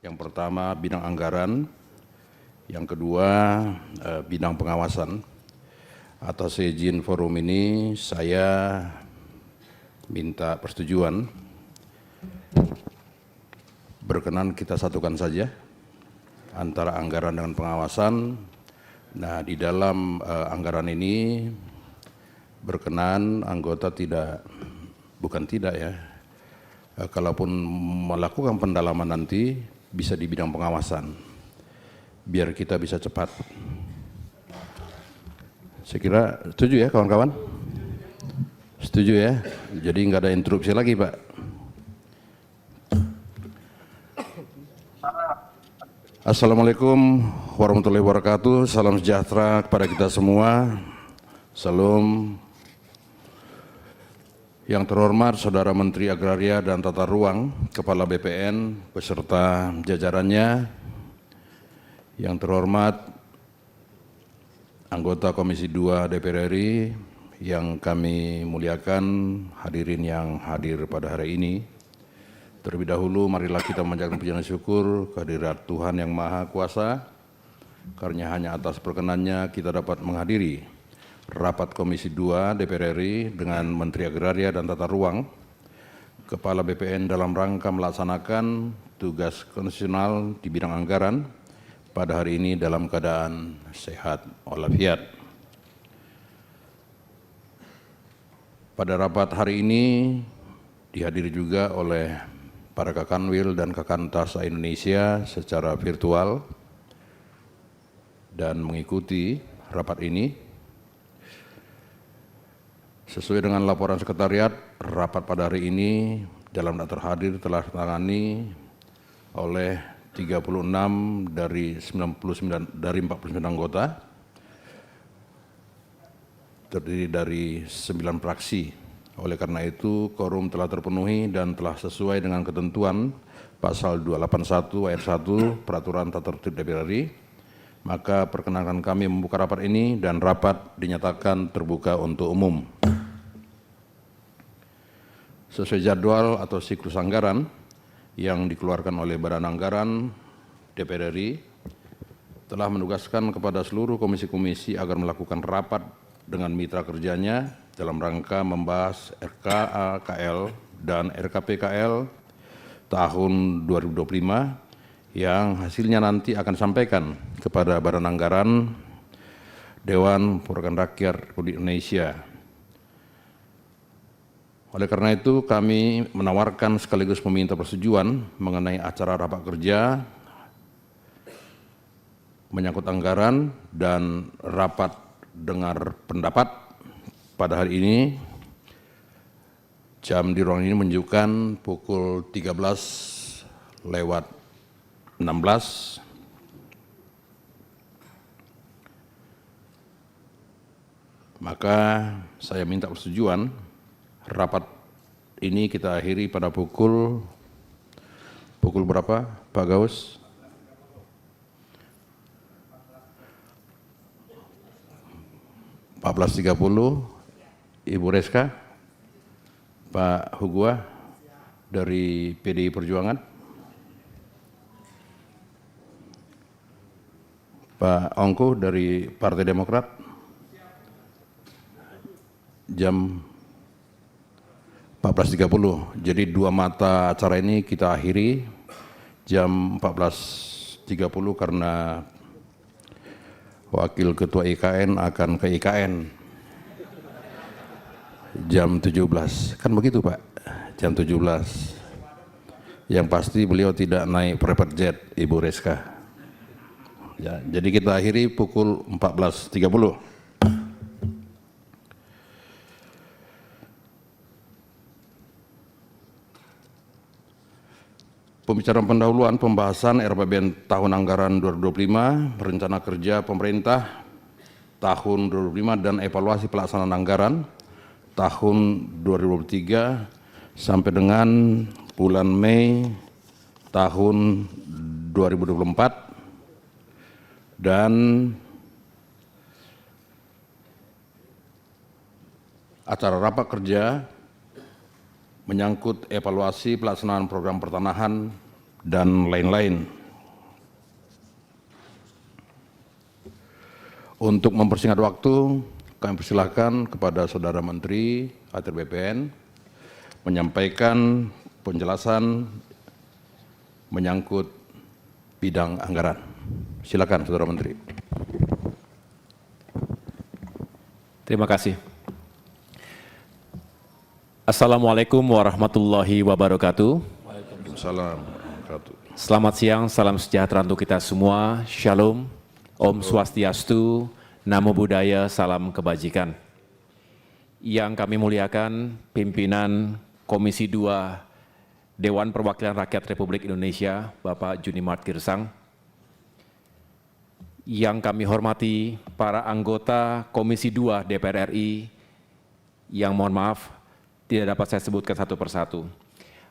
Yang pertama bidang anggaran, yang kedua bidang pengawasan. Atas izin forum ini saya minta persetujuan, berkenan kita satukan saja antara anggaran dengan pengawasan. Nah, di dalam anggaran ini berkenan anggota kalaupun melakukan pendalaman nanti bisa di bidang pengawasan, biar kita bisa cepat. Saya kira setuju ya kawan-kawan? Setuju ya? Jadi nggak ada interupsi lagi, Pak. Assalamualaikum warahmatullahi wabarakatuh. Salam sejahtera kepada kita semua. Salam. Yang terhormat Saudara Menteri Agraria dan Tata Ruang, Kepala BPN beserta jajarannya. Yang terhormat anggota Komisi 2 DPR RI yang kami muliakan, hadirin yang hadir pada hari ini. Terlebih dahulu marilah kita memanjatkan puji dan syukur kehadirat Tuhan Yang Maha Kuasa, karena hanya atas perkenannya kita dapat menghadiri rapat Komisi 2 DPR RI dengan Menteri Agraria dan Tata Ruang, Kepala BPN dalam rangka melaksanakan tugas konstitusional di bidang anggaran pada hari ini dalam keadaan sehat walafiat. Pada rapat hari ini dihadiri juga oleh para Kakanwil dan Kakantas Indonesia secara virtual dan mengikuti rapat ini. Sesuai dengan laporan sekretariat, rapat pada hari ini dalam daftar hadir telah ditangani oleh 36 dari 49 anggota, terdiri dari 9 fraksi. Oleh karena itu, quorum telah terpenuhi dan telah sesuai dengan ketentuan pasal 281 ayat 1 Peraturan Tata Tertib DPR RI. Maka perkenankan kami membuka rapat ini dan rapat dinyatakan terbuka untuk umum. Sesuai jadwal atau siklus anggaran yang dikeluarkan oleh Badan Anggaran DPR RI telah menugaskan kepada seluruh komisi-komisi agar melakukan rapat dengan mitra kerjanya dalam rangka membahas RKAKL dan RKPKL tahun 2025 yang hasilnya nanti akan disampaikan kepada Badan Anggaran Dewan Perwakilan Rakyat Republik Indonesia. Oleh karena itu kami menawarkan sekaligus meminta persetujuan mengenai acara rapat kerja menyangkut anggaran dan rapat dengar pendapat pada hari ini. Jam di ruangan ini menunjukkan pukul 13:16. Maka saya minta persetujuan rapat ini kita akhiri pada pukul berapa, Pak Gaus? (14.30), Ibu Reska, Pak Hugua dari PDI Perjuangan, Pak Ongko dari Partai Demokrat, jam 14.30. Jadi dua mata acara ini kita akhiri jam 14.30 karena Wakil Ketua IKN akan ke IKN jam 17. Kan begitu Pak, jam 17. Yang pasti beliau tidak naik private jet, Ibu Reska. Ya, jadi kita akhiri pukul 14.30. Pembicaraan pendahuluan pembahasan RAPBN tahun anggaran 2025, rencana kerja pemerintah tahun 2025 dan evaluasi pelaksanaan anggaran tahun 2023 sampai dengan bulan Mei tahun 2024 dan acara rapat kerja menyangkut evaluasi pelaksanaan program pertanahan dan lain-lain. Untuk mempersingkat waktu, kami persilahkan kepada Saudara Menteri ATR BPN menyampaikan penjelasan menyangkut bidang anggaran. Silakan Saudara Menteri. Terima kasih. Assalamualaikum warahmatullahi wabarakatuh. Waalaikumsalam warahmatullahi wabarakatuh. Selamat siang, salam sejahtera untuk kita semua. Shalom, Om Swastiastu, Namo Buddhaya, salam kebajikan. Yang kami muliakan pimpinan Komisi 2 Dewan Perwakilan Rakyat Republik Indonesia, Bapak Junimart Girsang. Yang kami hormati para anggota Komisi 2 DPR RI yang mohon maaf tidak dapat saya sebutkan satu persatu.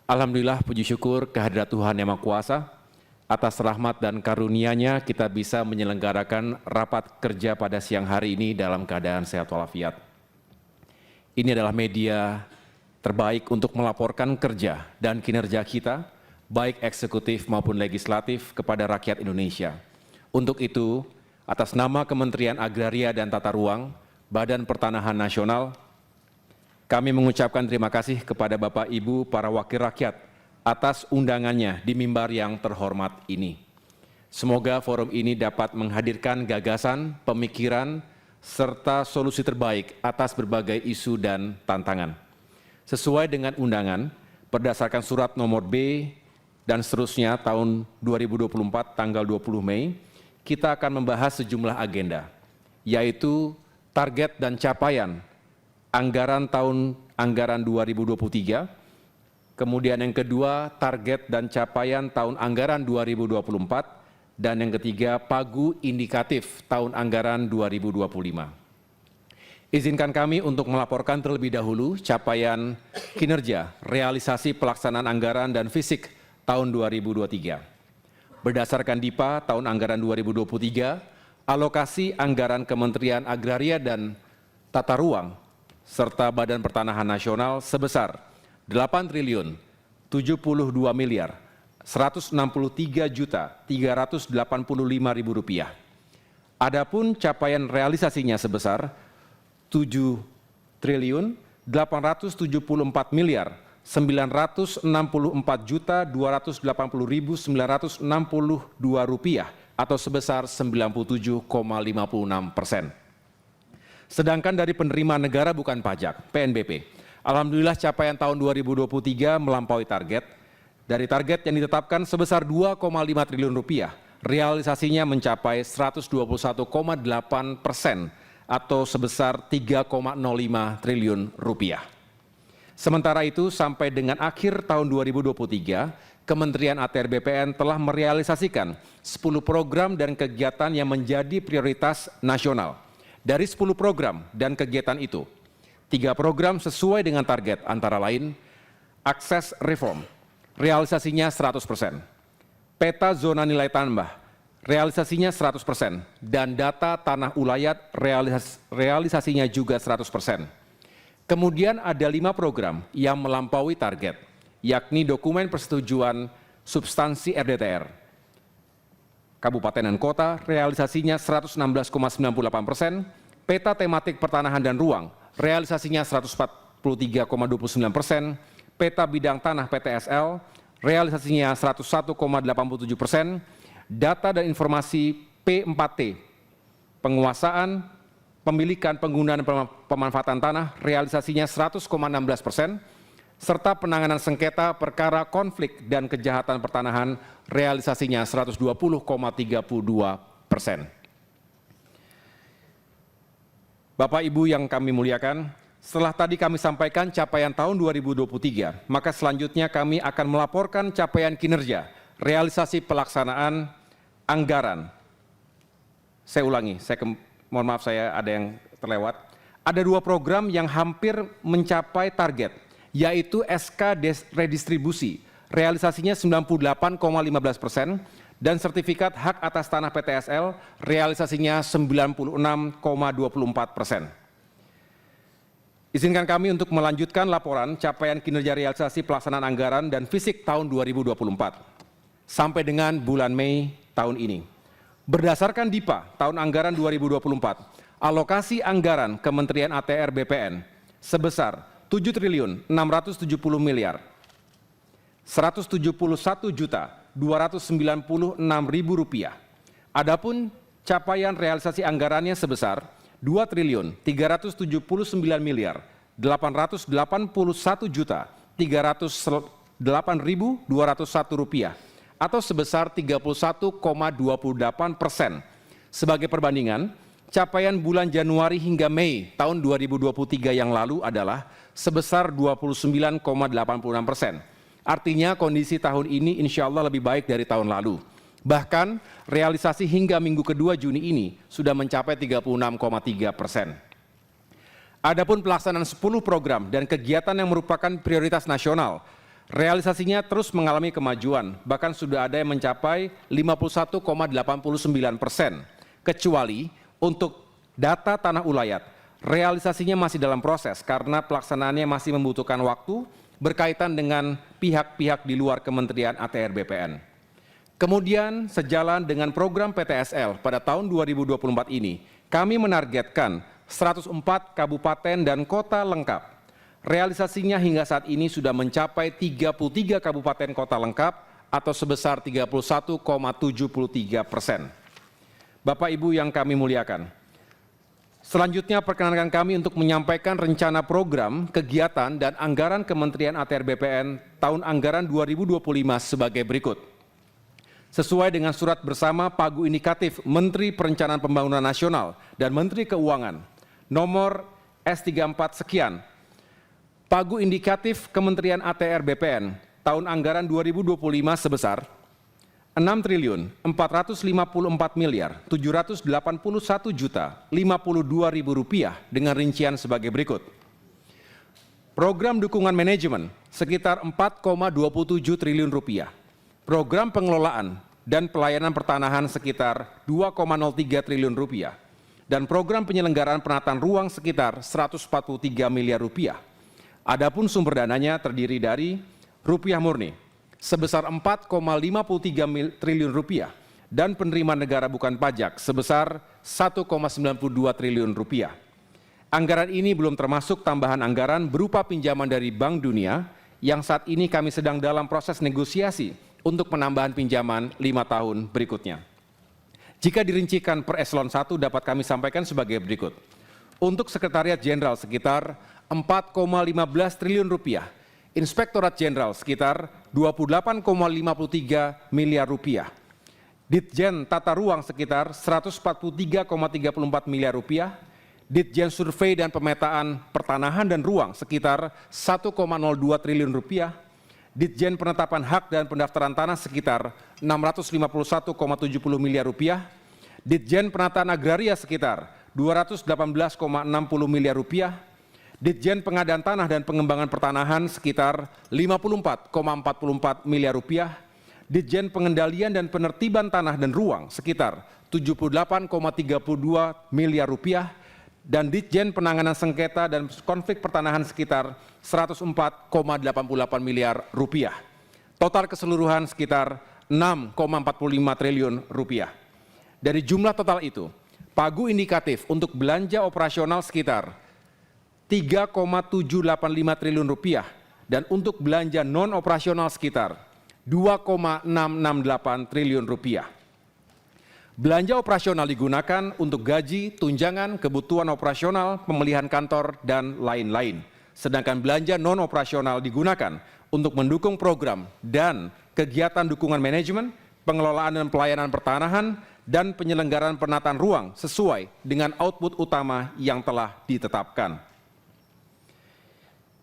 Alhamdulillah, puji syukur kehadirat Tuhan Yang Maha Kuasa, atas rahmat dan karunia-Nya kita bisa menyelenggarakan rapat kerja pada siang hari ini dalam keadaan sehat walafiat. Ini adalah media terbaik untuk melaporkan kerja dan kinerja kita, baik eksekutif maupun legislatif, kepada rakyat Indonesia. Untuk itu, atas nama Kementerian Agraria dan Tata Ruang, Badan Pertanahan Nasional, kami mengucapkan terima kasih kepada Bapak Ibu para wakil rakyat atas undangannya di mimbar yang terhormat ini. Semoga forum ini dapat menghadirkan gagasan, pemikiran, serta solusi terbaik atas berbagai isu dan tantangan. Sesuai dengan undangan, berdasarkan surat nomor B dan seterusnya tahun 2024 tanggal 20 Mei, kita akan membahas sejumlah agenda, yaitu target dan capaian anggaran tahun anggaran 2023, kemudian yang kedua target dan capaian tahun anggaran 2024, dan yang ketiga pagu indikatif tahun anggaran 2025. Izinkan kami untuk melaporkan terlebih dahulu capaian kinerja realisasi pelaksanaan anggaran dan fisik tahun 2023. Berdasarkan DIPA tahun anggaran 2023, alokasi anggaran Kementerian Agraria dan Tata Ruang serta Badan Pertanahan Nasional sebesar 8.072.163.385.000 rupiah. Adapun capaian realisasinya sebesar 7.864.984.280.962 rupiah atau sebesar 97,56%. Sedangkan dari penerimaan negara bukan pajak, PNBP, alhamdulillah capaian tahun 2023 melampaui target. Dari target yang ditetapkan sebesar 2,5 triliun rupiah, realisasinya mencapai 121,8% atau sebesar 3,05 triliun rupiah. Sementara itu, sampai dengan akhir tahun 2023, Kementerian ATR BPN telah merealisasikan 10 program dan kegiatan yang menjadi prioritas nasional. Dari 10 program dan kegiatan itu, 3 program sesuai dengan target, antara lain akses reform, realisasinya 100%, peta zona nilai tambah, realisasinya 100%, dan data tanah ulayat realisasinya juga 100%. Kemudian ada 5 program yang melampaui target, yakni dokumen persetujuan substansi RDTR, Kabupaten dan Kota, realisasinya 116,98%, peta tematik pertanahan dan ruang, realisasinya 143,29%, peta bidang tanah PTSL, realisasinya 101,87%, data dan informasi P4T, penguasaan, pemilikan, penggunaan, pemanfaatan tanah, realisasinya 100,16%, serta penanganan sengketa perkara konflik dan kejahatan pertanahan, realisasinya 120,32%. Bapak Ibu yang kami muliakan, setelah tadi kami sampaikan capaian tahun 2023, maka selanjutnya kami akan melaporkan capaian kinerja, realisasi pelaksanaan anggaran. Saya ulangi, mohon maaf saya ada yang terlewat. Ada 2 program yang hampir mencapai target, yaitu SK redistribusi, realisasinya 98,15%, dan sertifikat hak atas tanah PTSL, realisasinya 96,24%. Izinkan kami untuk melanjutkan laporan capaian kinerja realisasi pelaksanaan anggaran dan fisik tahun 2024. sampai dengan bulan Mei tahun ini. Berdasarkan DIPA tahun anggaran 2024, alokasi anggaran Kementerian ATR BPN sebesar 7.670 miliar 171.296.000 rupiah. Adapun capaian realisasi anggarannya sebesar 2.379 miliar 881.308.201 rupiah atau sebesar 31,28%. Sebagai perbandingan, capaian bulan Januari hingga Mei tahun 2023 yang lalu adalah sebesar 29,86%. Artinya kondisi tahun ini insya Allah lebih baik dari tahun lalu. Bahkan realisasi hingga minggu kedua Juni ini sudah mencapai 36,3%. Adapun pelaksanaan 10 program dan kegiatan yang merupakan prioritas nasional, realisasinya terus mengalami kemajuan, bahkan sudah ada yang mencapai 51,89%. Kecuali untuk data tanah ulayat, realisasinya masih dalam proses karena pelaksanaannya masih membutuhkan waktu berkaitan dengan pihak-pihak di luar Kementerian ATR BPN. Kemudian sejalan dengan program PTSL pada tahun 2024 ini, kami menargetkan 104 kabupaten dan kota lengkap. Realisasinya hingga saat ini sudah mencapai 33 kabupaten kota lengkap atau sebesar 31,73%. Bapak Ibu yang kami muliakan, selanjutnya perkenankan kami untuk menyampaikan rencana program, kegiatan, dan anggaran Kementerian ATR BPN tahun anggaran 2025 sebagai berikut. Sesuai dengan surat bersama Pagu Indikatif Menteri Perencanaan Pembangunan Nasional dan Menteri Keuangan nomor S34 sekian, Pagu Indikatif Kementerian ATR BPN tahun anggaran 2025 sebesar 6.454.781.052.052 rupiah dengan rincian sebagai berikut. Program dukungan manajemen sekitar 4,27 triliun rupiah. Program pengelolaan dan pelayanan pertanahan sekitar 2,03 triliun rupiah. Dan program penyelenggaraan penataan ruang sekitar 143 miliar rupiah. Adapun sumber dananya terdiri dari rupiah murni sebesar 4,53 triliun rupiah dan penerimaan negara bukan pajak sebesar 1,92 triliun rupiah. Anggaran ini belum termasuk tambahan anggaran berupa pinjaman dari Bank Dunia yang saat ini kami sedang dalam proses negosiasi untuk penambahan pinjaman 5 tahun berikutnya. Jika dirincikan per eselon 1 dapat kami sampaikan sebagai berikut. Untuk Sekretariat Jenderal sekitar 4,15 triliun rupiah, Inspektorat Jenderal sekitar 28,53 miliar rupiah, Ditjen Tata Ruang sekitar 143,34 miliar rupiah, Ditjen Survei dan Pemetaan Pertanahan dan Ruang sekitar 1,02 triliun rupiah, Ditjen Penetapan Hak dan Pendaftaran Tanah sekitar 651,70 miliar rupiah, Ditjen Penataan Agraria sekitar 218,60 miliar rupiah, Ditjen Pengadaan Tanah dan Pengembangan Pertanahan sekitar 54,44 miliar rupiah, Ditjen Pengendalian dan Penertiban Tanah dan Ruang sekitar 78,32 miliar rupiah, dan Ditjen Penanganan Sengketa dan Konflik Pertanahan sekitar 104,88 miliar rupiah. Total keseluruhan sekitar 6,45 triliun rupiah. Dari jumlah total itu, pagu indikatif untuk belanja operasional sekitar 3,785 triliun rupiah dan untuk belanja non operasional sekitar 2,668 triliun rupiah. Belanja operasional digunakan untuk gaji, tunjangan, kebutuhan operasional, pemelihan kantor, dan lain-lain. Sedangkan belanja non-operasional digunakan untuk mendukung program dan kegiatan dukungan manajemen, pengelolaan dan pelayanan pertanahan, dan penyelenggaraan penataan ruang sesuai dengan output utama yang telah ditetapkan.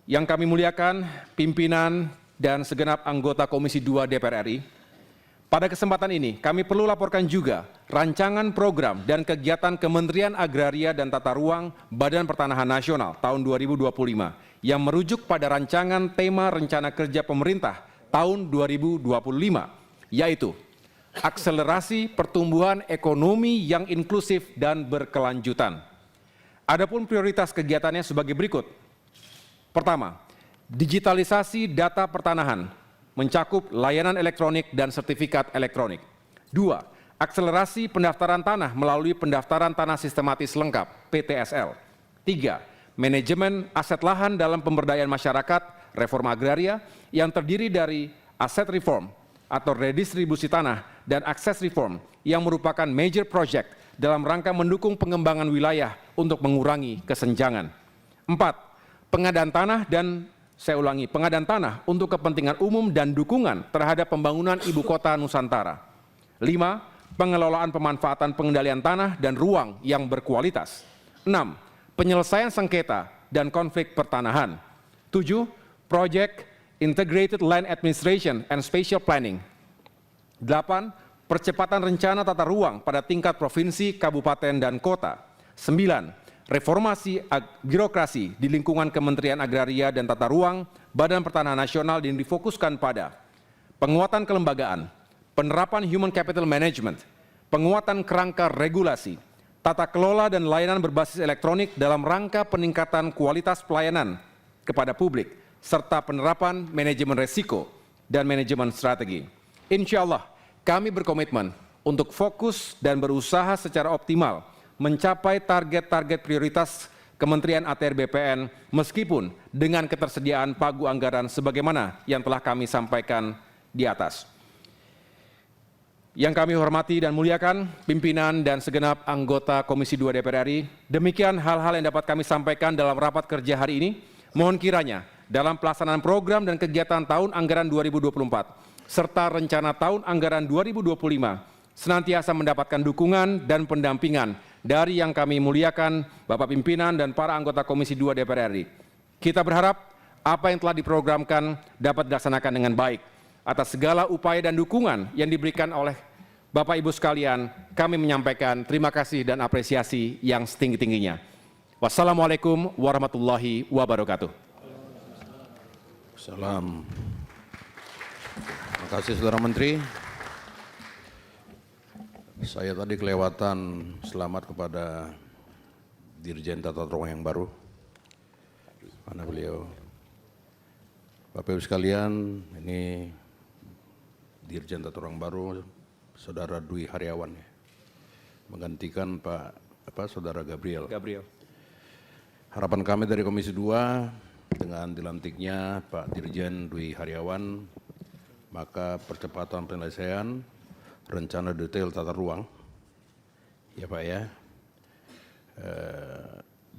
Yang kami muliakan, pimpinan dan segenap anggota Komisi 2 DPR RI, pada kesempatan ini kami perlu laporkan juga rancangan program dan kegiatan Kementerian Agraria dan Tata Ruang Badan Pertanahan Nasional tahun 2025 yang merujuk pada rancangan tema rencana kerja pemerintah tahun 2025, yaitu akselerasi pertumbuhan ekonomi yang inklusif dan berkelanjutan. Adapun prioritas kegiatannya sebagai berikut. Pertama, digitalisasi data pertanahan mencakup layanan elektronik dan sertifikat elektronik. 2. Akselerasi pendaftaran tanah melalui pendaftaran tanah sistematis lengkap (PTSL). 3. Manajemen aset lahan dalam pemberdayaan masyarakat, reforma agraria yang terdiri dari aset reform atau redistribusi tanah dan akses reform yang merupakan major project dalam rangka mendukung pengembangan wilayah untuk mengurangi kesenjangan. 4. Pengadaan tanah pengadaan tanah untuk kepentingan umum dan dukungan terhadap pembangunan ibu kota Nusantara. 5. Pengelolaan pemanfaatan pengendalian tanah dan ruang yang berkualitas. 6. Penyelesaian sengketa dan konflik pertanahan. 7. Project Integrated Land Administration and Spatial Planning. 8. Percepatan rencana tata ruang pada tingkat provinsi, kabupaten, dan kota. 9. Reformasi birokrasi di lingkungan Kementerian Agraria dan Tata Ruang, Badan Pertanahan Nasional yang difokuskan pada penguatan kelembagaan, penerapan human capital management, penguatan kerangka regulasi, tata kelola dan layanan berbasis elektronik dalam rangka peningkatan kualitas pelayanan kepada publik, serta penerapan manajemen resiko dan manajemen strategi. Insya Allah, kami berkomitmen untuk fokus dan berusaha secara optimal mencapai target-target prioritas Kementerian ATR BPN meskipun dengan ketersediaan pagu anggaran sebagaimana yang telah kami sampaikan di atas. Yang kami hormati dan muliakan pimpinan dan segenap anggota Komisi 2 DPR RI, demikian hal-hal yang dapat kami sampaikan dalam rapat kerja hari ini. Mohon kiranya dalam pelaksanaan program dan kegiatan tahun anggaran 2024 serta rencana tahun anggaran 2025 senantiasa mendapatkan dukungan dan pendampingan dari yang kami muliakan Bapak Pimpinan dan para anggota Komisi 2 DPR RI. Kita berharap apa yang telah diprogramkan dapat dilaksanakan dengan baik. Atas segala upaya dan dukungan yang diberikan oleh Bapak Ibu sekalian, kami menyampaikan terima kasih dan apresiasi yang setinggi-tingginya. Wassalamualaikum warahmatullahi wabarakatuh. Salam. Terima kasih Saudara Menteri. Saya tadi kelewatan selamat kepada Dirjen Tata Ruang yang baru. Mana beliau? Bapak Ibu sekalian, ini Dirjen Tata Ruang baru, Saudara Dwi Haryawan, ya, menggantikan Saudara Gabriel. Harapan kami dari Komisi 2 dengan dilantiknya Pak Dirjen Dwi Haryawan, maka percepatan penyelesaian rencana detail tata ruang, ya Pak ya,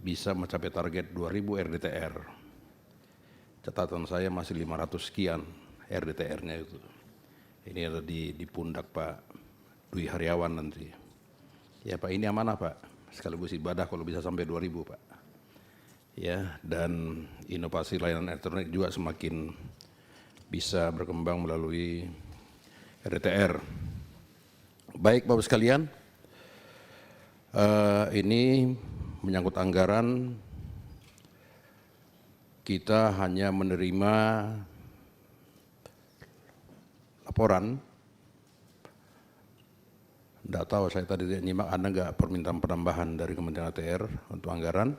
bisa mencapai target 2000 RDTR. Catatan saya masih 500 sekian RDTR-nya itu. Ini ada di pundak Pak Dwi Haryawan nanti. Ya Pak, ini amanah Pak, sekaligus ibadah kalau bisa sampai 2000 Pak. Ya, dan inovasi layanan elektronik juga semakin bisa berkembang melalui RDTR. Baik Bapak sekalian, ini menyangkut anggaran, kita hanya menerima laporan. Tidak tahu, saya tadi tidak nyimak, ada nggak permintaan penambahan dari Kementerian ATR untuk anggaran.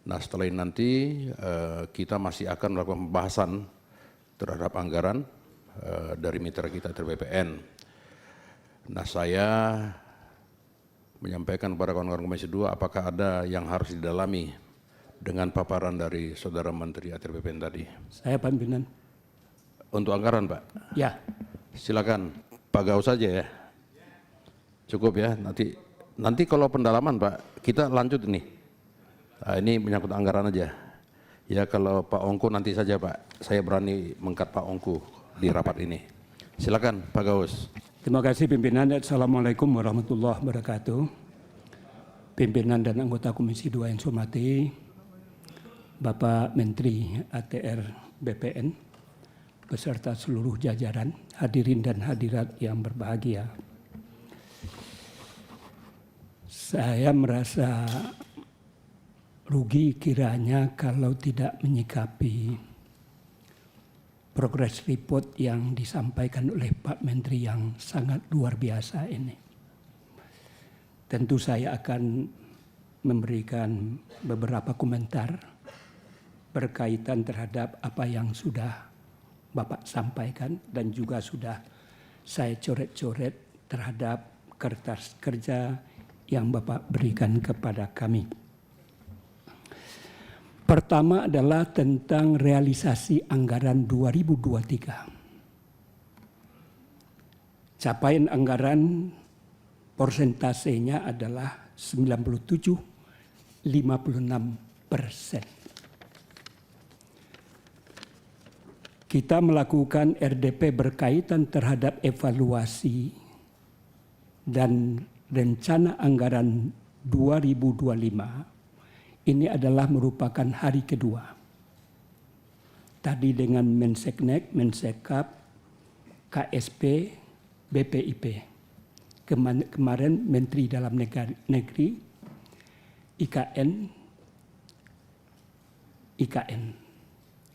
Nah setelah ini nanti kita masih akan melakukan pembahasan terhadap anggaran dari mitra kita BPN. Nah saya menyampaikan kepada kawan-kawan Komisi 2 apakah ada yang harus didalami dengan paparan dari Saudara Menteri ATR BPN tadi. Saya pimpinan. Untuk anggaran Pak? Ya. Silakan Pak Gaus saja ya. Cukup ya, nanti kalau pendalaman Pak, kita lanjut ini. Nah, ini menyangkut anggaran aja. Ya kalau Pak Ongko nanti saja Pak, saya berani mengangkat Pak Ongko di rapat ini. Silakan Pak Gaus. Terima kasih pimpinan. Assalamualaikum warahmatullahi wabarakatuh. Pimpinan dan anggota Komisi 2 yang saya hormati, Bapak Menteri ATR BPN, beserta seluruh jajaran, hadirin dan hadirat yang berbahagia. Saya merasa rugi kiranya kalau tidak menyikapi progress report yang disampaikan oleh Pak Menteri yang sangat luar biasa ini. Tentu saya akan memberikan beberapa komentar berkaitan terhadap apa yang sudah Bapak sampaikan dan juga sudah saya coret-coret terhadap kertas kerja yang Bapak berikan kepada kami. Pertama adalah tentang realisasi anggaran 2023. Capaian anggaran persentasenya adalah 97,56%. Kita melakukan RDP berkaitan terhadap evaluasi dan rencana anggaran 2025. Ini adalah merupakan hari kedua. Tadi dengan Menseknek, Mensekap, KSP, BPIP. Kemarin Menteri Dalam Negeri, IKN,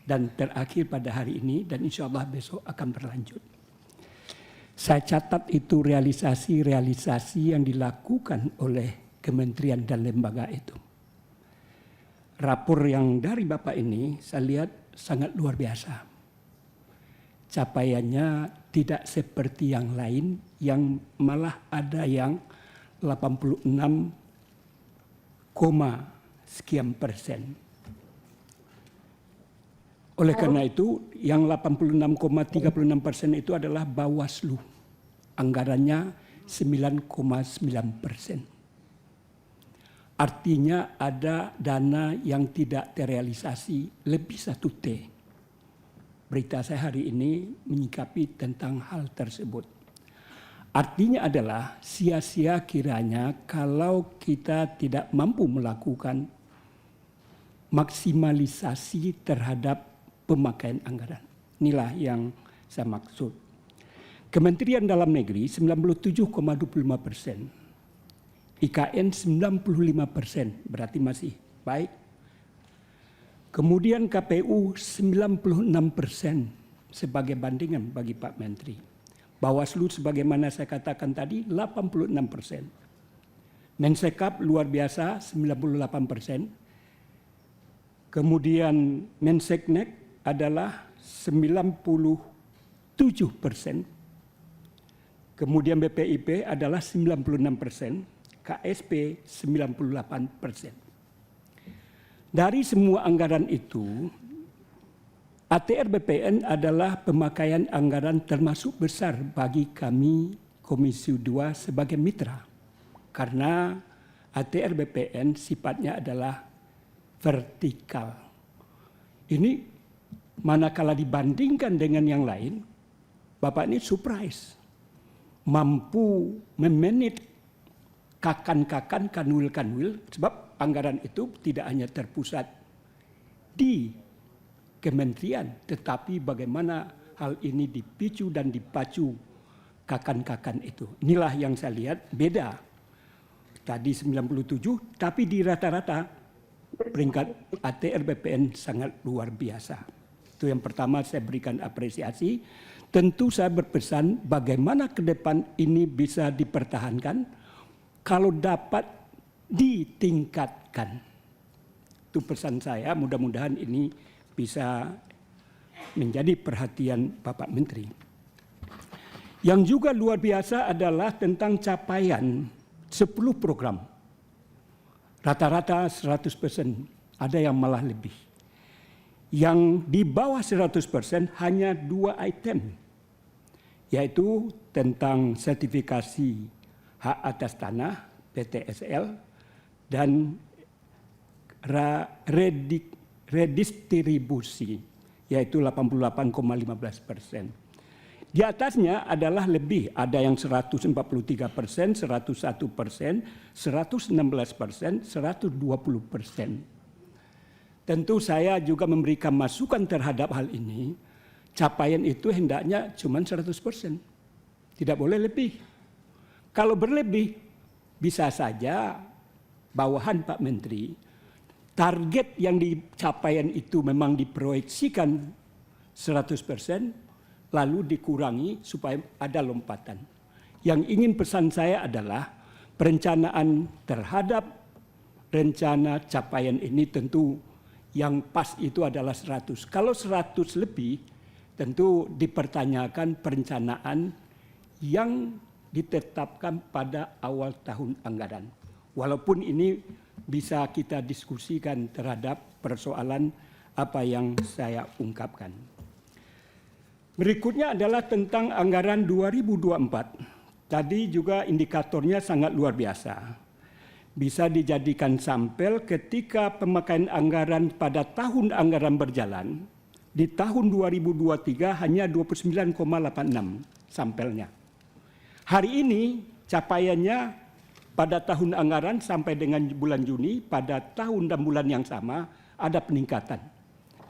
dan terakhir pada hari ini dan insya Allah besok akan berlanjut. Saya catat itu realisasi-realisasi yang dilakukan oleh kementerian dan lembaga itu. Rapor yang dari Bapak ini saya lihat sangat luar biasa. Capaiannya tidak seperti yang lain yang malah ada yang 86, sekian persen. Oleh karena itu, yang 86,36% itu adalah Bawaslu. Anggarannya 9,9%. Artinya ada dana yang tidak terrealisasi lebih 1T. Berita saya hari ini menyikapi tentang hal tersebut. Artinya adalah sia-sia kiranya kalau kita tidak mampu melakukan maksimalisasi terhadap pemakaian anggaran. Inilah yang saya maksud. Kementerian Dalam Negeri 97,25%. IKN 95%, berarti masih baik. Kemudian KPU 96% sebagai bandingan bagi Pak Menteri. Bawaslu sebagaimana saya katakan tadi 86%. Mensekap luar biasa 98%. Kemudian Menseknek adalah 97%. Kemudian BPIP adalah 96%. KSP 98%. Dari semua anggaran itu, ATR BPN adalah pemakaian anggaran termasuk besar bagi kami Komisi 2 sebagai mitra. Karena ATR BPN sifatnya adalah vertikal. Ini manakala dibandingkan dengan yang lain, Bapak ini surprise. Mampu memanage kakan-kakan, kanwil-kanwil, sebab anggaran itu tidak hanya terpusat di kementerian, tetapi bagaimana hal ini dipicu dan dipacu kakan-kakan itu. Inilah yang saya lihat beda. Tadi 97, tapi di rata-rata peringkat ATR BPN sangat luar biasa. Itu yang pertama saya berikan apresiasi. Tentu saya berpesan bagaimana ke depan ini bisa dipertahankan. Kalau dapat ditingkatkan, itu pesan saya. Mudah-mudahan ini bisa menjadi perhatian Bapak Menteri. Yang juga luar biasa adalah tentang capaian 10 program. Rata-rata 100%, ada yang malah lebih. Yang di bawah 100% hanya 2 item, yaitu tentang sertifikasi hak atas tanah PTSL dan redistribusi yaitu 88,15%. Di atasnya adalah lebih, ada yang 143%, 101%, 116%, 120%. Tentu saya juga memberikan masukan terhadap hal ini. Capaian itu hendaknya cuma 100%. Tidak boleh lebih. Kalau berlebih, bisa saja bawahan Pak Menteri, target yang dicapaian itu memang diproyeksikan 100%, lalu dikurangi supaya ada lompatan. Yang ingin pesan saya adalah perencanaan terhadap rencana capaian ini tentu yang pas itu adalah 100. Kalau 100 lebih, tentu dipertanyakan perencanaan yang ditetapkan pada awal tahun anggaran. Walaupun ini bisa kita diskusikan terhadap persoalan apa yang saya ungkapkan. Berikutnya adalah tentang anggaran 2024. Tadi juga indikatornya sangat luar biasa. Bisa dijadikan sampel ketika pemakaian anggaran pada tahun anggaran berjalan. Di tahun 2023 hanya 29,86 sampelnya. Hari ini capaiannya pada tahun anggaran sampai dengan bulan Juni, pada tahun dan bulan yang sama ada peningkatan.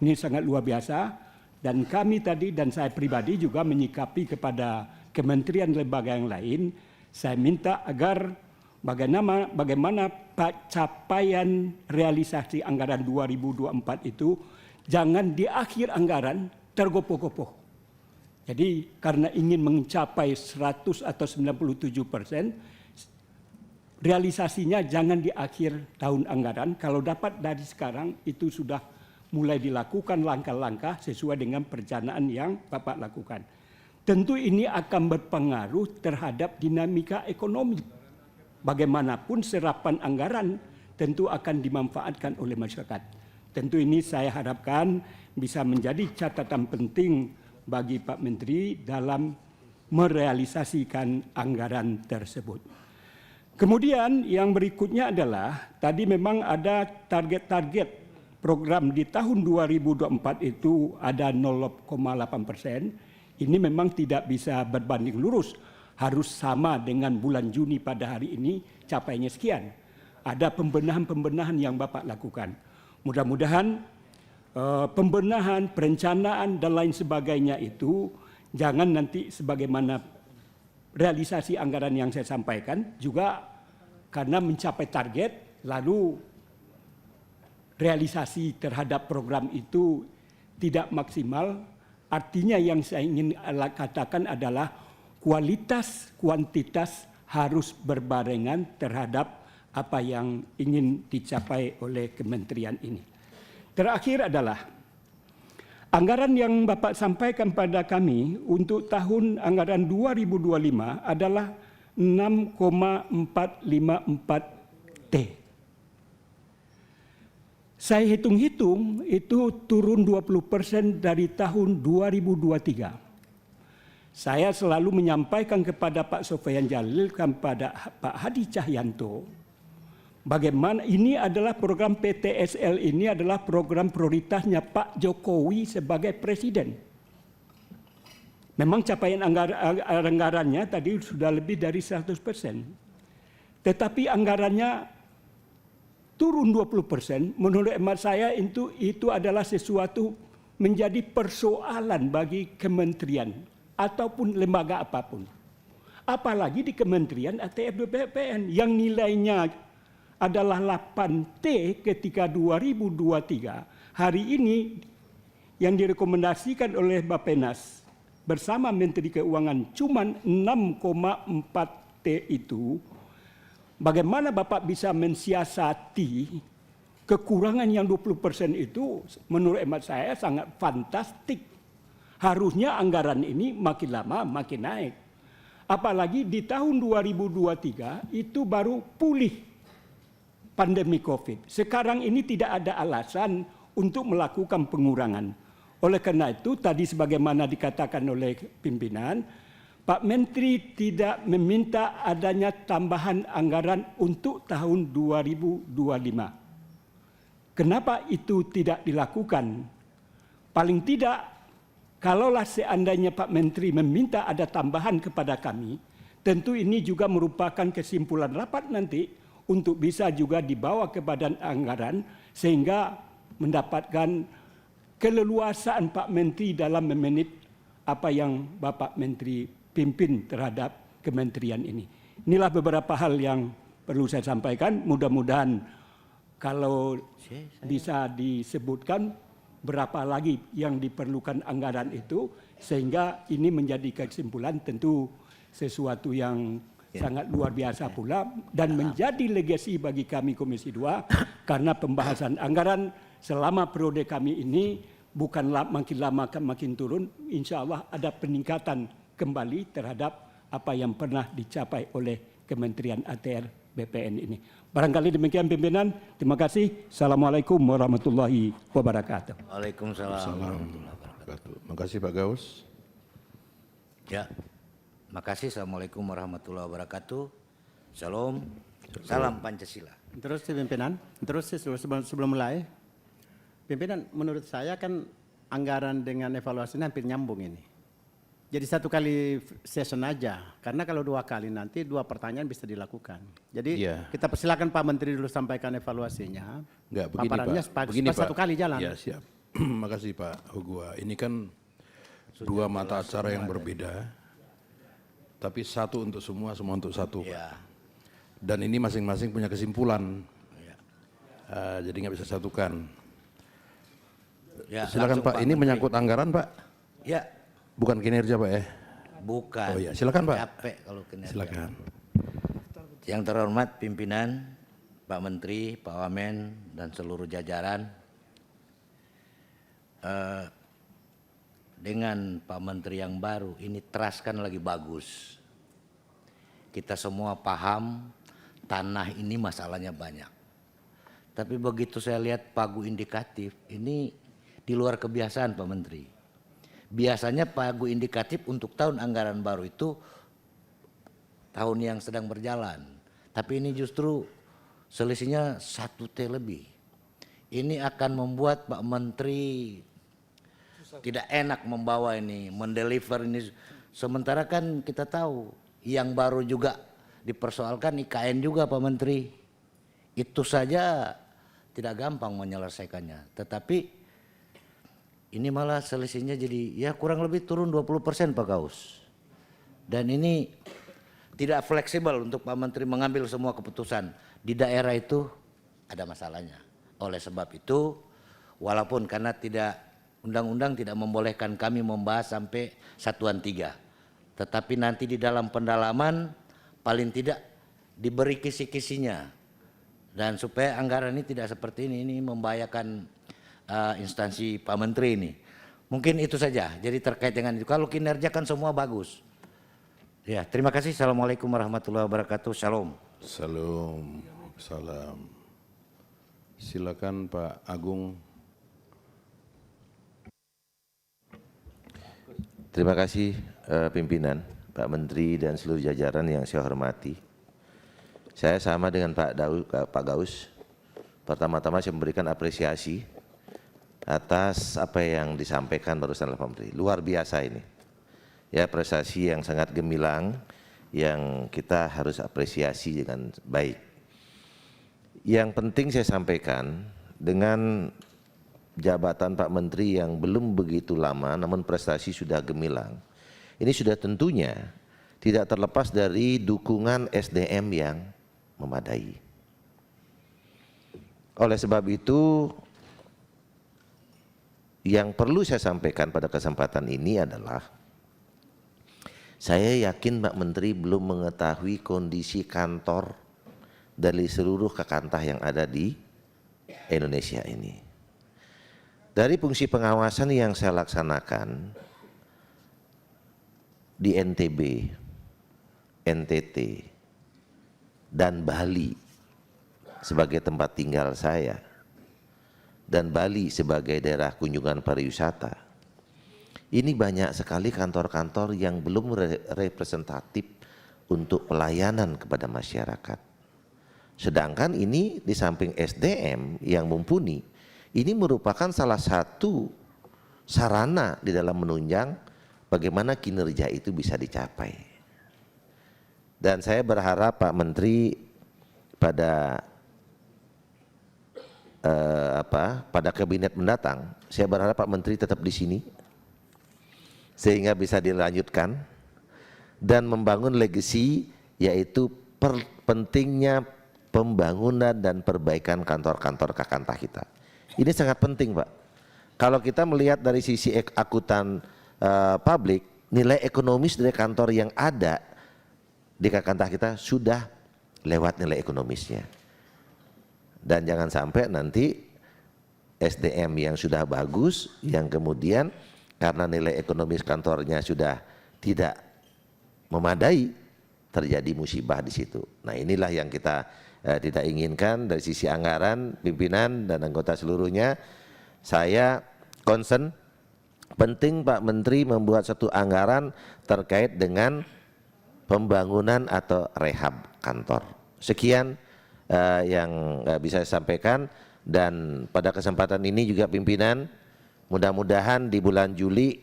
Ini sangat luar biasa. Dan kami tadi dan saya pribadi juga menyikapi kepada kementerian lembaga yang lain, saya minta agar bagaimana capaian realisasi anggaran 2024 itu jangan di akhir anggaran tergopoh-gopoh. Jadi karena ingin mencapai 100 atau 97%, realisasinya jangan di akhir tahun anggaran. Kalau dapat dari sekarang itu sudah mulai dilakukan langkah-langkah sesuai dengan perencanaan yang Bapak lakukan. Tentu ini akan berpengaruh terhadap dinamika ekonomi. Bagaimanapun serapan anggaran tentu akan dimanfaatkan oleh masyarakat. Tentu ini saya harapkan bisa menjadi catatan penting bagi Pak Menteri dalam merealisasikan anggaran tersebut. Kemudian yang berikutnya adalah tadi memang ada target-target program di tahun 2024 itu ada 0,8%. Ini memang tidak bisa berbanding lurus. Harus sama dengan bulan Juni pada hari ini capainya sekian. Ada pembenahan-pembenahan yang Bapak lakukan. Mudah-mudahan pembenahan, perencanaan dan lain sebagainya itu jangan nanti sebagaimana realisasi anggaran yang saya sampaikan juga karena mencapai target lalu realisasi terhadap program itu tidak maksimal. Artinya yang saya ingin katakan adalah kualitas, kuantitas harus berbarengan terhadap apa yang ingin dicapai oleh kementerian ini. Terakhir adalah anggaran yang Bapak sampaikan pada kami untuk tahun anggaran 2025 adalah 6,454 T. Saya hitung-hitung itu turun 20% dari tahun 2023. Saya selalu menyampaikan kepada Pak Sofyan Jalil, kepada Pak Hadi Cahyanto, bagaimana ini adalah program PTSL, ini adalah program prioritasnya Pak Jokowi sebagai presiden. Memang capaian anggarannya tadi sudah lebih dari 100%. Tetapi anggarannya turun 20%, menurut hemat saya itu adalah sesuatu menjadi persoalan bagi kementerian ataupun lembaga apapun. Apalagi di kementerian ATR BPN yang nilainya adalah 8T ketika 2023. Hari ini yang direkomendasikan oleh Bappenas bersama Menteri Keuangan cuma 6,4 T itu. Bagaimana Bapak bisa mensiasati kekurangan yang 20% itu menurut hemat saya sangat fantastik. Harusnya anggaran ini makin lama makin naik. Apalagi di tahun 2023 itu baru pulih pandemi COVID. Sekarang ini tidak ada alasan untuk melakukan pengurangan. Oleh karena itu tadi sebagaimana dikatakan oleh pimpinan, Pak Menteri tidak meminta adanya tambahan anggaran untuk tahun 2025. Kenapa itu tidak dilakukan? Paling tidak, kalaulah seandainya Pak Menteri meminta ada tambahan kepada kami, tentu ini juga merupakan kesimpulan rapat nanti untuk bisa juga dibawa ke badan anggaran sehingga mendapatkan keleluasaan Pak Menteri dalam memanage apa yang Bapak Menteri pimpin terhadap kementerian ini. Inilah beberapa hal yang perlu saya sampaikan. Mudah-mudahan kalau bisa disebutkan berapa lagi yang diperlukan anggaran itu sehingga ini menjadi kesimpulan tentu sesuatu yang sangat luar biasa pula dan menjadi legasi bagi kami Komisi 2 karena pembahasan anggaran selama periode kami ini bukan makin lama makin turun, insya Allah ada peningkatan kembali terhadap apa yang pernah dicapai oleh Kementerian ATR BPN ini. Barangkali demikian pimpinan. Terima kasih. Assalamualaikum warahmatullahi wabarakatuh. Waalaikumsalam. Terima kasih Pak Gaus. Ya, makasih. Assalamualaikum warahmatullahi wabarakatuh. Shalom. Salam Pancasila. Terus pimpinan, sebelum mulai, pimpinan menurut saya kan anggaran dengan evaluasi ini hampir nyambung ini. Jadi satu kali session aja, karena kalau 2 kali nanti 2 pertanyaan bisa dilakukan. Jadi kita persilakan Pak Menteri dulu sampaikan evaluasinya. Enggak, begini paparannya Pak. Begini Pak. Satu kali jalan. Ya siap. Makasih Pak Hugua. Ini kan 2 mata acara yang berbeda, tapi satu untuk semua untuk satu. Ya. Pak. Dan ini masing-masing punya kesimpulan. Jadi nggak bisa satukan. Ya, Silakan Pak. Ini menyangkut anggaran Pak. Ya. Bukan kinerja Pak ya. Bukan. Oh iya, silakan Pak. Capek kalau kinerja. Silakan. Yang terhormat pimpinan, Pak Menteri, Pak Wamen, dan seluruh jajaran. Dengan Pak Menteri yang baru, ini trust kan lagi bagus. Kita semua paham tanah ini masalahnya banyak. Tapi begitu saya lihat pagu indikatif, ini di luar kebiasaan Pak Menteri. Biasanya pagu indikatif untuk tahun anggaran baru itu tahun yang sedang berjalan. Tapi ini justru selisihnya 1T lebih. Ini akan membuat Pak Menteri tidak enak membawa ini, mendeliver ini. Sementara kan kita tahu yang baru juga dipersoalkan IKN juga Pak Menteri. Itu saja tidak gampang menyelesaikannya. Tetapi ini malah selisihnya jadi ya kurang lebih turun 20% Pak Gaus. Dan ini tidak fleksibel untuk Pak Menteri mengambil semua keputusan. Di daerah itu ada masalahnya. Oleh sebab itu walaupun karena undang-undang tidak membolehkan kami membahas sampai satuan 3. Tetapi nanti di dalam pendalaman paling tidak diberi kisi-kisinya. Dan supaya anggaran ini tidak seperti ini membahayakan instansi Pak Menteri ini. Mungkin itu saja. Jadi terkait dengan itu. Kalau kinerja kan semua bagus. Ya, terima kasih. Assalamualaikum warahmatullahi wabarakatuh. Shalom. Salam. Salam. Silakan Pak Agung. Terima kasih pimpinan, Pak Menteri dan seluruh jajaran yang saya hormati. Saya sama dengan Pak Gaus. Pertama-tama saya memberikan apresiasi atas apa yang disampaikan barusan oleh Pak Menteri. Luar biasa ini. Ya, prestasi yang sangat gemilang yang kita harus apresiasi dengan baik. Yang penting saya sampaikan dengan jabatan Pak Menteri yang belum begitu lama namun prestasi sudah gemilang. Ini sudah tentunya tidak terlepas dari dukungan SDM yang memadai. Oleh sebab itu yang perlu saya sampaikan pada kesempatan ini adalah saya yakin Pak Menteri belum mengetahui kondisi kantor dari seluruh kakantah yang ada di Indonesia ini. Dari fungsi pengawasan yang saya laksanakan di NTB, NTT, dan Bali sebagai tempat tinggal saya, dan Bali sebagai daerah kunjungan pariwisata, ini banyak sekali kantor-kantor yang belum representatif untuk pelayanan kepada masyarakat. Sedangkan ini di samping SDM yang mumpuni, ini merupakan salah satu sarana di dalam menunjang bagaimana kinerja itu bisa dicapai. Dan saya berharap Pak Menteri pada pada kabinet mendatang, saya berharap Pak Menteri tetap di sini sehingga bisa dilanjutkan dan membangun legacy, yaitu pentingnya pembangunan dan perbaikan kantor-kantor kakantah kita. Ini sangat penting Pak. Kalau kita melihat dari sisi akuntan publik, nilai ekonomis dari kantor yang ada di kakantah kita sudah lewat nilai ekonomisnya. Dan jangan sampai nanti SDM yang sudah bagus, yang kemudian karena nilai ekonomis kantornya sudah tidak memadai, terjadi musibah di situ. Nah inilah yang kita tidak inginkan dari sisi anggaran, pimpinan dan anggota seluruhnya. Saya concern, penting Pak Menteri membuat satu anggaran terkait dengan pembangunan atau rehab kantor. Sekian yang bisa saya sampaikan, dan pada kesempatan ini juga pimpinan, mudah-mudahan di bulan Juli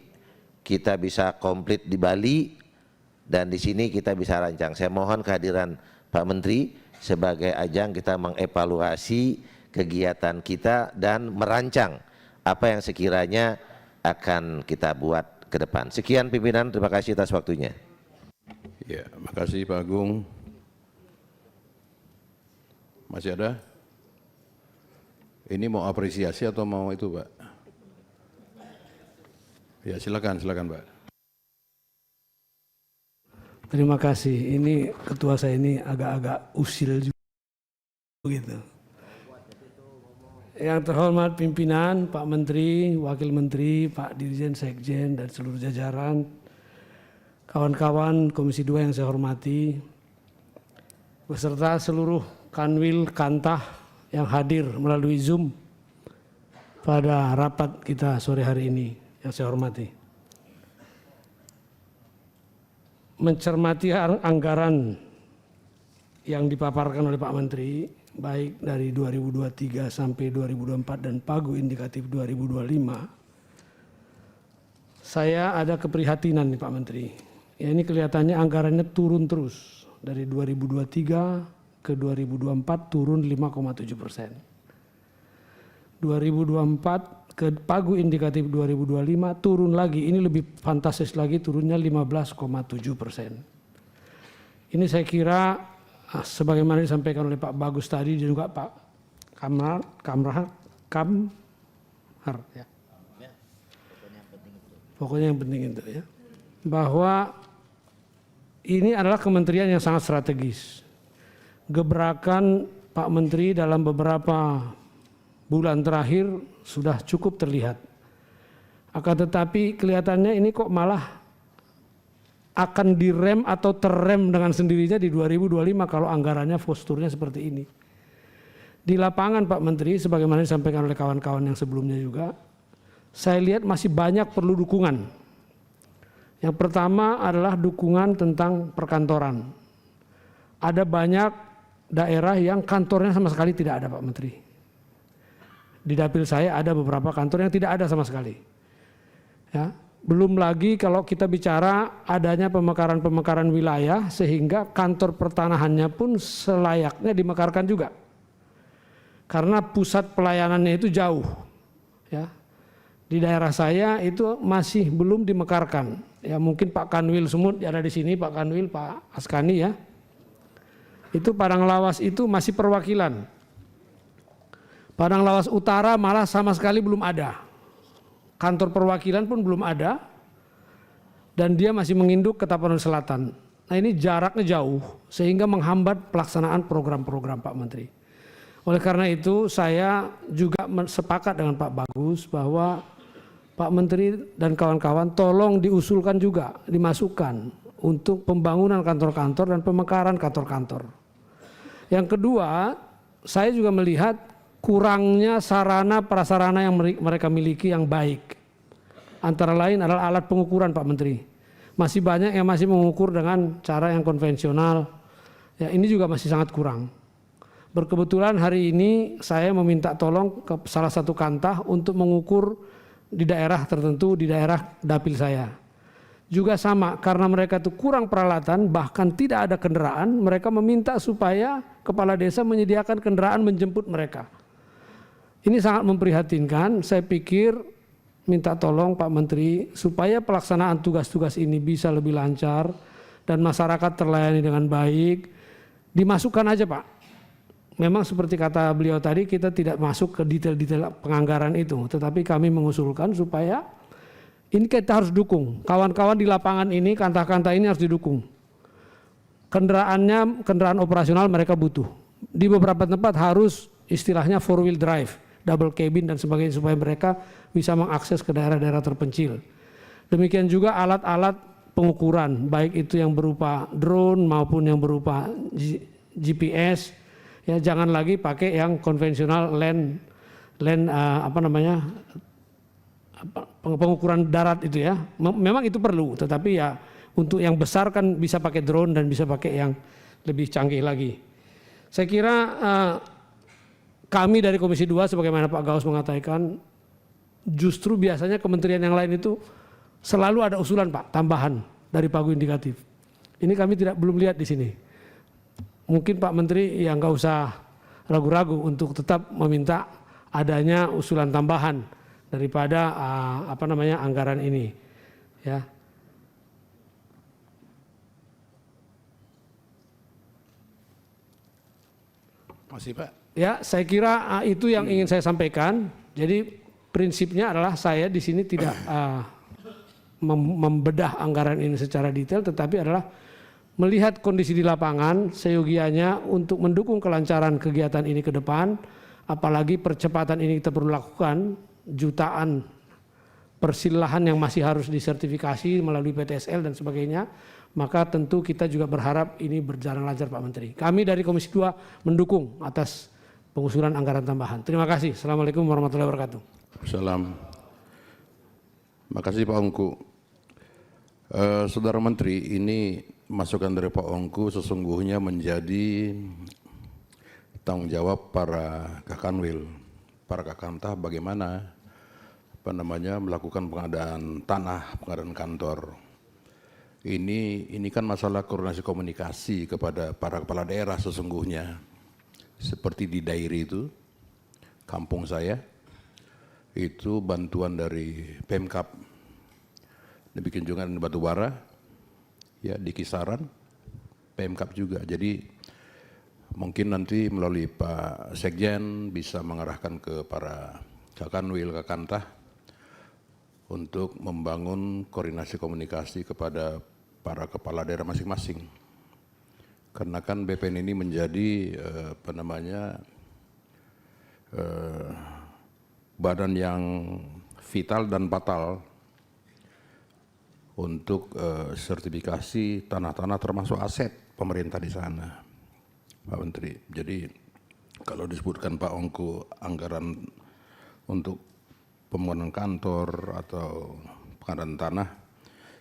kita bisa komplit di Bali dan di sini kita bisa rancang. Saya mohon kehadiran Pak Menteri sebagai ajang kita mengevaluasi kegiatan kita dan merancang apa yang sekiranya akan kita buat ke depan. Sekian pimpinan, terima kasih atas waktunya. Ya, makasih Pak Agung. Masih ada? Ini mau apresiasi atau mau itu, Pak? Ya, silakan Pak. Terima kasih. Ini ketua saya ini agak-agak usil juga gitu. Yang terhormat pimpinan, Pak Menteri, Wakil Menteri, Pak Dirjen, Sekjen dan seluruh jajaran, kawan-kawan Komisi 2 yang saya hormati, beserta seluruh Kanwil Kantah yang hadir melalui Zoom pada rapat kita sore hari ini yang saya hormati. Mencermati anggaran yang dipaparkan oleh Pak Menteri, baik dari 2023 sampai 2024 dan pagu indikatif 2025, saya ada keprihatinan nih Pak Menteri. Ya, ini kelihatannya anggarannya turun terus dari 2023 ke 2024 turun 5,7%. 2024 ke pagu indikatif 2025 turun lagi, ini lebih fantastis lagi turunnya 15,7%. Ini saya kira sebagaimana disampaikan oleh Pak Bagus tadi dan juga Pak Kamhar ya. Pokoknya yang penting itu ya. Bahwa ini adalah kementerian yang sangat strategis. Gebrakan Pak Menteri dalam beberapa bulan terakhir sudah cukup terlihat. Akan tetapi kelihatannya ini kok malah akan direm atau terrem dengan sendirinya di 2025 kalau anggarannya posturnya seperti ini. Di lapangan Pak Menteri, sebagaimana disampaikan oleh kawan-kawan yang sebelumnya juga, saya lihat masih banyak perlu dukungan. Yang pertama adalah dukungan tentang perkantoran. Ada banyak daerah yang kantornya sama sekali tidak ada Pak Menteri. Di dapil saya ada beberapa kantor yang tidak ada sama sekali. Ya, belum lagi kalau kita bicara adanya pemekaran-pemekaran wilayah sehingga kantor pertanahannya pun selayaknya dimekarkan juga. Karena pusat pelayanannya itu jauh. Ya. Di daerah saya itu masih belum dimekarkan. Ya, mungkin Pak Kanwil Sumut ada di sini, Pak Kanwil, Pak Askani ya. Itu Padang Lawas itu masih perwakilan. Padang Lawas Utara malah sama sekali belum ada. Kantor perwakilan pun belum ada. Dan dia masih menginduk ke Tapanuli Selatan. Nah ini jaraknya jauh sehingga menghambat pelaksanaan program-program Pak Menteri. Oleh karena itu saya juga sepakat dengan Pak Bagus bahwa Pak Menteri dan kawan-kawan tolong diusulkan juga, dimasukkan untuk pembangunan kantor-kantor dan pemekaran kantor-kantor. Yang kedua, saya juga melihat kurangnya sarana prasarana yang mereka miliki yang baik. Antara lain adalah alat pengukuran Pak Menteri. Masih banyak yang masih mengukur dengan cara yang konvensional. Ya, ini juga masih sangat kurang. Berkebetulan hari ini saya meminta tolong ke salah satu kantah untuk mengukur di daerah tertentu, di daerah dapil saya. Juga sama, karena mereka itu kurang peralatan, bahkan tidak ada kendaraan, mereka meminta supaya kepala desa menyediakan kendaraan menjemput mereka. Ini sangat memprihatinkan, saya pikir minta tolong Pak Menteri supaya pelaksanaan tugas-tugas ini bisa lebih lancar dan masyarakat terlayani dengan baik, dimasukkan aja Pak. Memang seperti kata beliau tadi, kita tidak masuk ke detail-detail penganggaran itu, tetapi kami mengusulkan supaya ini kita harus dukung. Kawan-kawan di lapangan ini, kantah-kantah ini harus didukung. Kendaraan operasional mereka butuh. Di beberapa tempat harus istilahnya 4-wheel drive. double cabin dan sebagainya supaya mereka bisa mengakses ke daerah-daerah terpencil. Demikian juga alat-alat pengukuran, baik itu yang berupa drone maupun yang berupa GPS. Ya, jangan lagi pakai yang konvensional land pengukuran darat itu ya. Memang itu perlu, tetapi ya untuk yang besar kan bisa pakai drone dan bisa pakai yang lebih canggih lagi. Saya kira kami dari Komisi 2 sebagaimana Pak Gaus mengatakan, justru biasanya kementerian yang lain itu selalu ada usulan Pak, tambahan dari pagu indikatif. Ini kami belum lihat di sini. Mungkin Pak Menteri yang nggak usah ragu-ragu untuk tetap meminta adanya usulan tambahan daripada anggaran ini. Ya. Masih Pak? Ya, saya kira itu yang ingin saya sampaikan. Jadi prinsipnya adalah saya di sini tidak membedah anggaran ini secara detail, tetapi adalah melihat kondisi di lapangan seyogianya untuk mendukung kelancaran kegiatan ini ke depan, apalagi percepatan ini kita perlu lakukan, jutaan persilahan yang masih harus disertifikasi melalui PTSL dan sebagainya, maka tentu kita juga berharap ini berjalan lancar Pak Menteri. Kami dari Komisi 2 mendukung atas pengusulan anggaran tambahan. Terima kasih. Assalamualaikum warahmatullahi wabarakatuh. Salam. Makasih Pak Ongku. Saudara Menteri, ini masukan dari Pak Ongku sesungguhnya menjadi tanggung jawab para Kakanwil, para Kakantah bagaimana melakukan pengadaan tanah, pengadaan kantor. Ini kan masalah koordinasi komunikasi kepada para kepala daerah sesungguhnya. Seperti di Dairi itu, kampung saya, itu bantuan dari Pemkab, dibikin juga di Batubara, ya di Kisaran, Pemkab juga. Jadi mungkin nanti melalui Pak Sekjen bisa mengarahkan ke para Kakanwil, Kakantah untuk membangun koordinasi komunikasi kepada para kepala daerah masing-masing. Karena kan BPN ini menjadi badan yang vital dan batal untuk sertifikasi tanah-tanah termasuk aset pemerintah di sana, Pak Menteri. Jadi kalau disebutkan Pak Ongku anggaran untuk pembangunan kantor atau pengadaan tanah,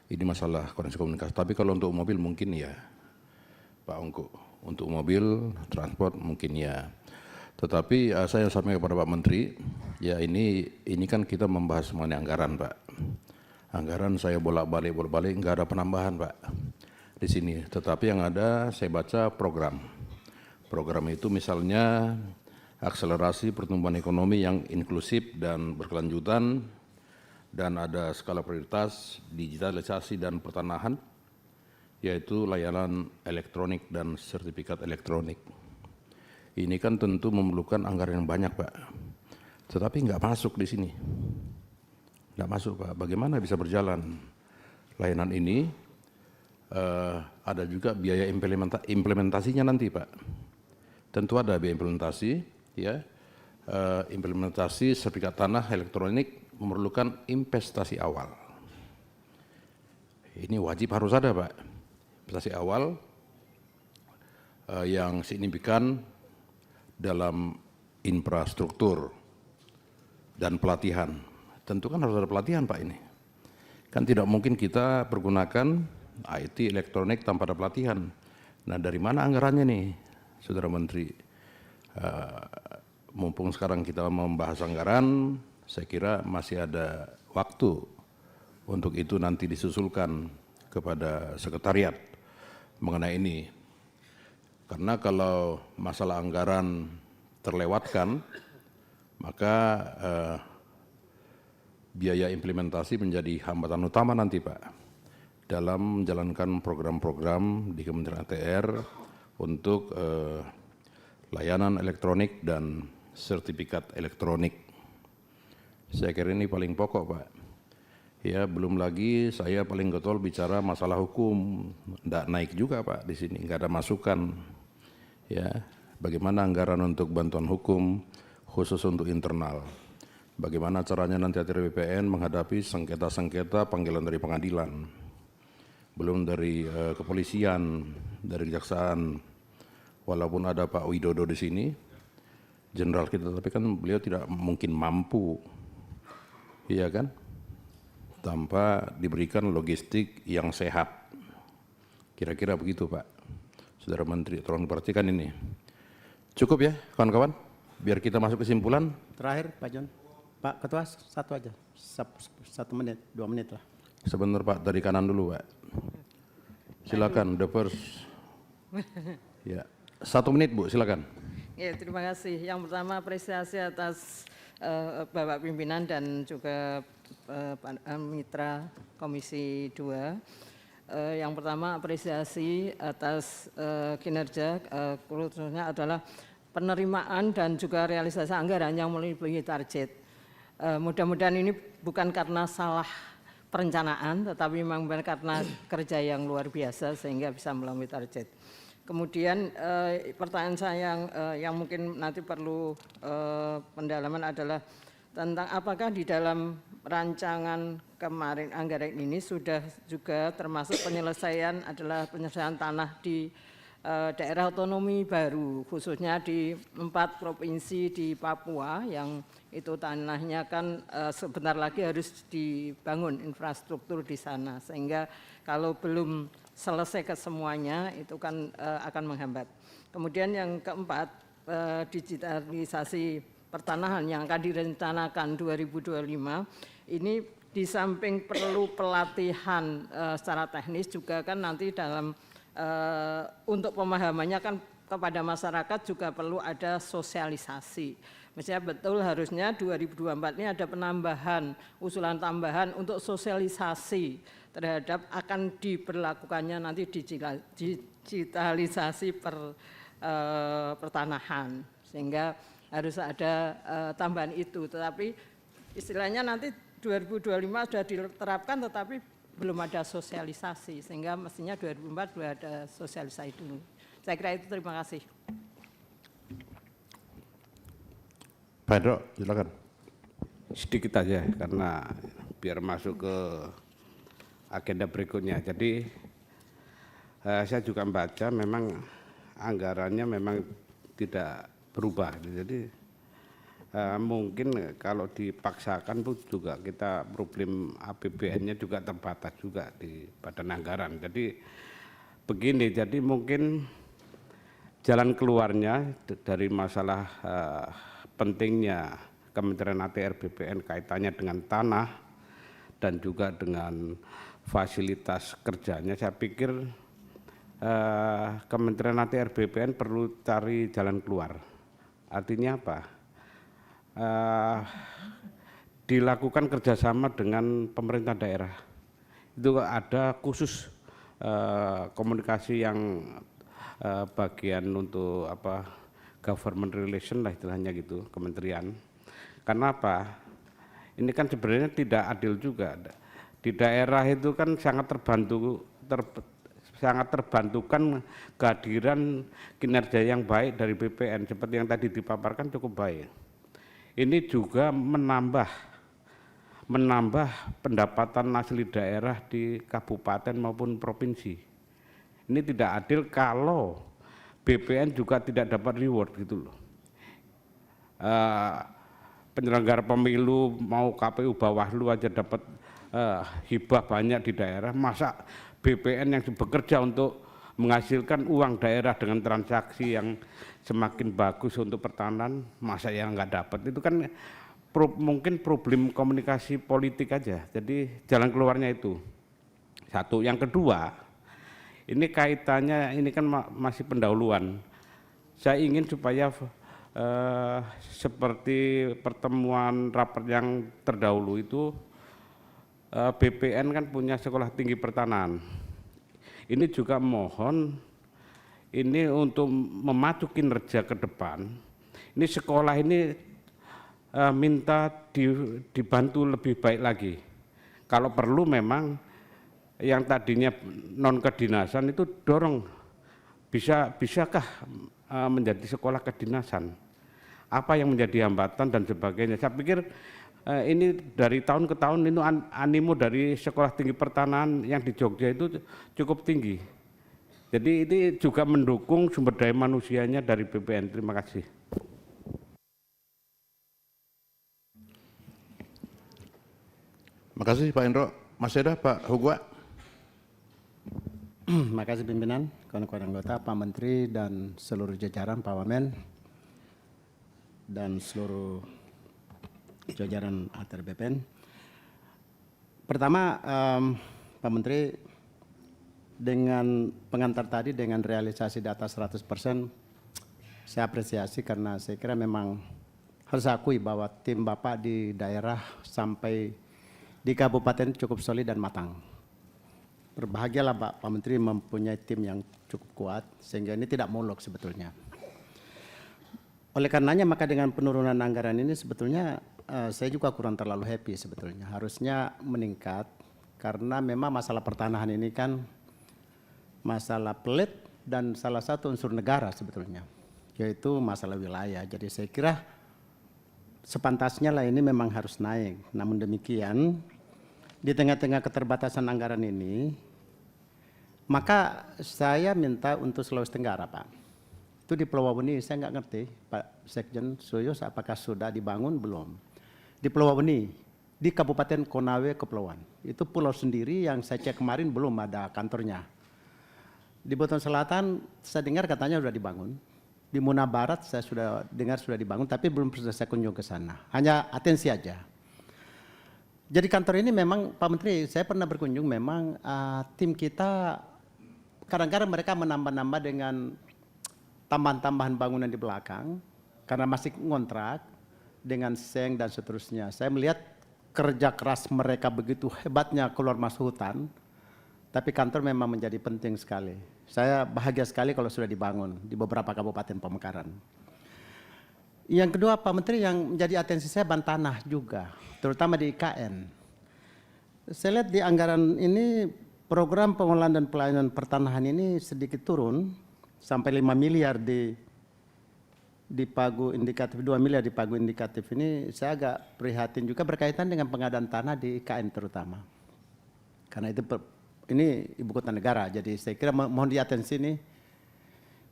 ini masalah koordinasi komunikasi. Tapi kalau untuk mobil mungkin ya, Pak Ongku. Untuk mobil, transport mungkin ya. Tetapi saya sampaikan kepada Pak Menteri, ya ini kan kita membahas mengenai anggaran Pak. Anggaran saya bolak-balik, nggak ada penambahan Pak di sini. Tetapi yang ada saya baca program. Program itu misalnya akselerasi pertumbuhan ekonomi yang inklusif dan berkelanjutan, dan ada skala prioritas digitalisasi dan pertanahan, yaitu layanan elektronik dan sertifikat elektronik. Ini kan tentu memerlukan anggaran yang banyak Pak. Tetapi nggak masuk di sini. Nggak masuk Pak, bagaimana bisa berjalan layanan ini? Ada juga biaya implementasinya nanti Pak. Tentu ada biaya implementasi, ya. Implementasi sertifikat tanah elektronik memerlukan investasi awal. Ini wajib harus ada Pak, investasi awal yang signifikan dalam infrastruktur dan pelatihan. Tentu kan harus ada pelatihan Pak ini. Kan tidak mungkin kita pergunakan IT elektronik tanpa ada pelatihan. Nah dari mana anggarannya nih Saudara Menteri? Mumpung sekarang kita membahas anggaran, saya kira masih ada waktu untuk itu nanti disusulkan kepada sekretariat mengenai ini. Karena kalau masalah anggaran terlewatkan, maka biaya implementasi menjadi hambatan utama nanti Pak dalam menjalankan program-program di Kementerian ATR untuk layanan elektronik dan sertifikat elektronik. Saya kira ini paling pokok Pak. Ya belum lagi saya paling getol bicara masalah hukum, tidak naik juga Pak di sini, nggak ada masukan. Ya bagaimana anggaran untuk bantuan hukum khusus untuk internal. Bagaimana caranya nanti ATR BPN menghadapi sengketa-sengketa panggilan dari pengadilan, belum dari kepolisian, dari kejaksaan. Walaupun ada Pak Widodo di sini, jenderal kita, tapi kan beliau tidak mungkin mampu, iya kan, tanpa diberikan logistik yang sehat. Kira-kira begitu Pak. Saudara Menteri, tolong perhatikan ini. Cukup ya kawan-kawan, biar kita masuk kesimpulan. Terakhir Pak John. Pak Ketua, satu aja. 1 menit, 2 menit lah. Sebentar Pak, dari kanan dulu Pak. Silakan, the first. Ya, 1 menit Bu, silakan. Ya, terima kasih. Yang pertama apresiasi atas Bapak Pimpinan dan juga Mitra Komisi 2. Yang pertama apresiasi atas kinerja, khususnya adalah penerimaan dan juga realisasi anggaran yang melebihi target. Mudah-mudahan ini bukan karena salah perencanaan, tetapi memang karena kerja yang luar biasa sehingga bisa melampaui target. Kemudian pertanyaan saya yang mungkin nanti perlu pendalaman adalah tentang apakah di dalam rancangan kemarin anggaran ini sudah juga termasuk penyelesaian tanah di daerah otonomi baru, khususnya di 4 provinsi di Papua yang itu tanahnya kan sebentar lagi harus dibangun infrastruktur di sana, sehingga kalau belum selesai kesemuanya itu kan akan menghambat. Kemudian yang keempat, digitalisasi pertanahan yang akan direncanakan 2025 ini di samping perlu pelatihan secara teknis juga kan nanti dalam untuk pemahamannya kan kepada masyarakat juga perlu ada sosialisasi. Misalnya betul harusnya 2024 ini ada penambahan, usulan tambahan untuk sosialisasi terhadap akan diberlakukannya nanti digitalisasi pertanahan, sehingga harus ada tambahan itu. Tetapi istilahnya nanti 2025 sudah diterapkan tetapi belum ada sosialisasi, sehingga mestinya 2004 sudah ada sosialisasi dulu. Saya kira itu, terima kasih. Pak Hendro, silakan. Sedikit aja karena biar masuk ke agenda berikutnya. Jadi saya juga membaca memang anggarannya memang tidak berubah. Jadi mungkin kalau dipaksakan pun juga kita problem APBN-nya juga terbatas juga di badan anggaran. Jadi begini, jadi mungkin jalan keluarnya dari masalah pentingnya Kementerian ATR BPN kaitannya dengan tanah dan juga dengan fasilitas kerjanya, saya pikir Kementerian ATR BPN perlu cari jalan keluar. Artinya apa? Dilakukan kerjasama dengan pemerintah daerah. Itu ada khusus komunikasi yang bagian untuk apa government relation lah istilahnya gitu, kementerian. Karena apa? Ini kan sebenarnya tidak adil juga. Di daerah itu kan sangat terbantukan kehadiran kinerja yang baik dari BPN seperti yang tadi dipaparkan cukup baik. Ini juga menambah pendapatan asli daerah di kabupaten maupun provinsi. Ini tidak adil kalau BPN juga tidak dapat reward gitu loh. Penyelenggara pemilu mau KPU Bawaslu aja dapat hibah banyak di daerah, masa BPN yang bekerja untuk menghasilkan uang daerah dengan transaksi yang semakin bagus untuk pertanahan, masa yang nggak dapat? Itu kan mungkin problem komunikasi politik aja. Jadi jalan keluarnya itu. Satu. Yang kedua, ini kaitannya, ini kan masih pendahuluan. Saya ingin supaya seperti pertemuan rapat yang terdahulu itu, BPN kan punya sekolah tinggi pertanahan. Ini juga mohon, ini untuk memacu kinerja ke depan, ini sekolah ini minta dibantu lebih baik lagi. Kalau perlu memang yang tadinya non kedinasan itu dorong, bisakah menjadi sekolah kedinasan? apa yang menjadi hambatan dan sebagainya. Saya pikir ini dari tahun ke tahun itu animo dari Sekolah Tinggi Pertanahan yang di Jogja itu cukup tinggi. Jadi ini juga mendukung sumber daya manusianya dari BPN. Terima kasih. Terima kasih Pak Indro. Masih ada Pak Hugua? Terima kasih pimpinan, kawan-kawan anggota, Pak Menteri dan seluruh jajaran Pak Wamen dan seluruh jajaran ATR BPN. Pertama, Pak Menteri, dengan pengantar tadi dengan realisasi di atas 100%, saya apresiasi karena saya kira memang harus akui bahwa tim Bapak di daerah sampai di kabupaten cukup solid dan matang. Berbahagialah Pak Menteri mempunyai tim yang cukup kuat sehingga ini tidak muluk sebetulnya. Oleh karenanya maka dengan penurunan anggaran ini sebetulnya saya juga kurang terlalu happy sebetulnya. Harusnya meningkat karena memang masalah pertanahan ini kan masalah pelit dan salah satu unsur negara sebetulnya, yaitu masalah wilayah. Jadi saya kira sepantasnya lah ini memang harus naik. Namun demikian di tengah-tengah keterbatasan anggaran ini, maka saya minta untuk Sulawesi Tenggara Pak. Itu di Pulau Wabeni, saya nggak ngerti Pak Sekjen Suyus apakah sudah dibangun belum. Di Pulau Wabeni, di Kabupaten Konawe Kepulauan. Itu pulau sendiri yang saya cek kemarin belum ada kantornya. Di Buton Selatan saya dengar katanya sudah dibangun. Di Muna Barat saya sudah dengar sudah dibangun tapi belum pernah saya kunjung ke sana. Hanya atensi aja. Jadi kantor ini memang Pak Menteri saya pernah berkunjung memang tim kita kadang-kadang mereka menambah-nambah dengan tambahan-tambahan bangunan di belakang karena masih ngontrak dengan seng dan seterusnya. Saya melihat kerja keras mereka begitu hebatnya keluar masuk hutan, tapi kantor memang menjadi penting sekali. Saya bahagia sekali kalau sudah dibangun di beberapa kabupaten Pamekaran. Yang kedua Pak Menteri yang menjadi atensi saya bantanah juga, terutama di IKN. Saya lihat di anggaran ini program pengolahan dan pelayanan pertanahan ini sedikit turun sampai 5 miliar di pagu indikatif, 2 miliar di pagu indikatif ini. Saya agak prihatin juga berkaitan dengan pengadaan tanah di IKN terutama. Karena itu ini ibu kota negara, jadi saya kira mohon diatensi nih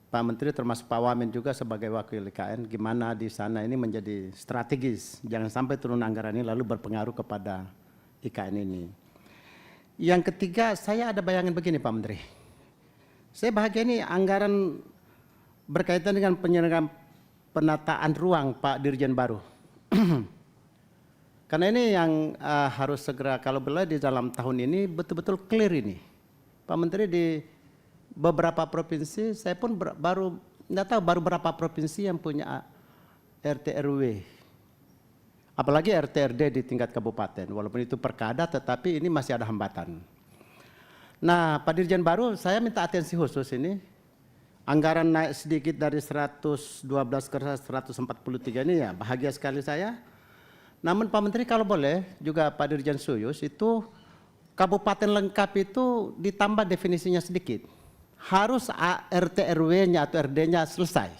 Pak Menteri termasuk Pak Wamen juga sebagai wakil IKN, gimana di sana ini menjadi strategis, jangan sampai turun anggaran ini lalu berpengaruh kepada IKN ini. Yang ketiga, saya ada bayangan begini Pak Menteri, saya bahagia ini anggaran berkaitan dengan penyelenggaraan penataan ruang Pak Dirjen baru. Karena ini yang harus segera kalau boleh di dalam tahun ini betul-betul clear ini. Pak Menteri di beberapa provinsi, saya pun baru berapa provinsi yang punya RT RW. Apalagi RT RD di tingkat kabupaten, walaupun itu perkada tetapi ini masih ada hambatan. Nah Pak Dirjen baru saya minta atensi khusus ini. Anggaran naik sedikit dari 112 ke 143 ini ya bahagia sekali saya. Namun Pak Menteri kalau boleh juga Pak Dirjen Suyus itu kabupaten lengkap itu ditambah definisinya sedikit. Harus RT RW-nya atau RD-nya selesai.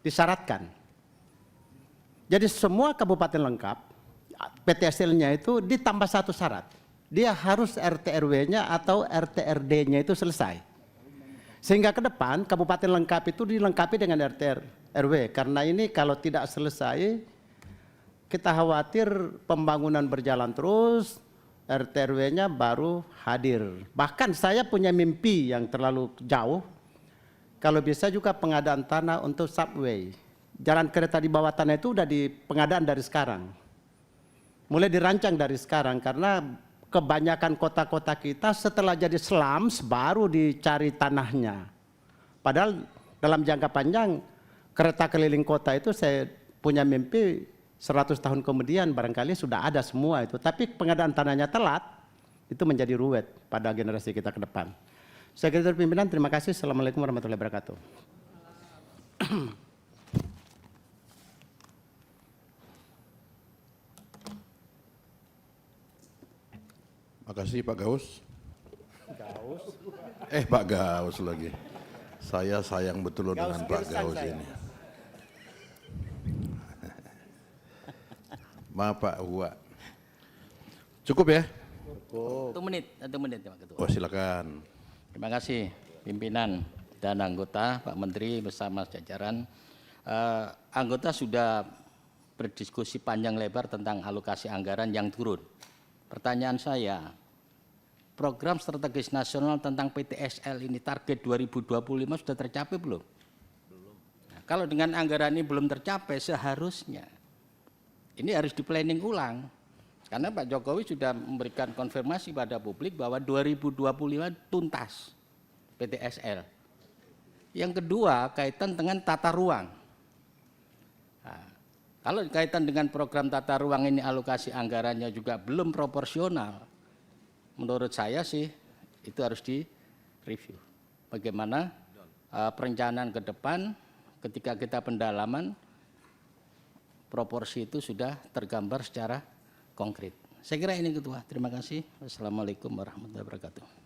Disyaratkan. Jadi semua kabupaten lengkap PTSL-nya itu ditambah satu syarat. Dia harus RT RW-nya atau RT RD-nya itu selesai. Sehingga ke depan kabupaten lengkap itu dilengkapi dengan RT RW. Karena ini kalau tidak selesai kita khawatir pembangunan berjalan terus, RT RW-nya baru hadir. Bahkan saya punya mimpi yang terlalu jauh, kalau bisa juga pengadaan tanah untuk subway. Jalan kereta di bawah tanah itu udah di pengadaan dari sekarang. Mulai dirancang dari sekarang karena kebanyakan kota-kota kita setelah jadi slums baru dicari tanahnya. Padahal dalam jangka panjang kereta keliling kota itu saya punya mimpi 100 tahun kemudian barangkali sudah ada semua itu. Tapi pengadaan tanahnya telat, itu menjadi ruwet pada generasi kita ke depan. Sekretariat Pimpinan, terima kasih. Assalamualaikum warahmatullahi wabarakatuh. Makasih Pak Gaus. Pak Gaus lagi. Saya sayang betul dengan Pak Gaus ini. Maaf Pak Hua. Cukup ya? Satu menit Pak Ketua. Oh silakan. Terima kasih pimpinan dan anggota, Pak Menteri bersama jajaran. Anggota sudah berdiskusi panjang lebar tentang alokasi anggaran yang turun. Pertanyaan saya, program strategis nasional tentang PTSL ini target 2025 sudah tercapai belum? Belum. Nah, kalau dengan anggaran ini belum tercapai, seharusnya ini harus di-planning ulang. Karena Pak Jokowi sudah memberikan konfirmasi pada publik bahwa 2025 tuntas PTSL. Yang kedua, kaitan dengan tata ruang. Nah, kalau kaitan dengan program tata ruang ini alokasi anggarannya juga belum proporsional, menurut saya sih itu harus direview. Bagaimana perencanaan ke depan ketika kita pendalaman, proporsi itu sudah tergambar secara konkret. Saya kira ini Ketua. Terima kasih. Wassalamualaikum warahmatullahi wabarakatuh.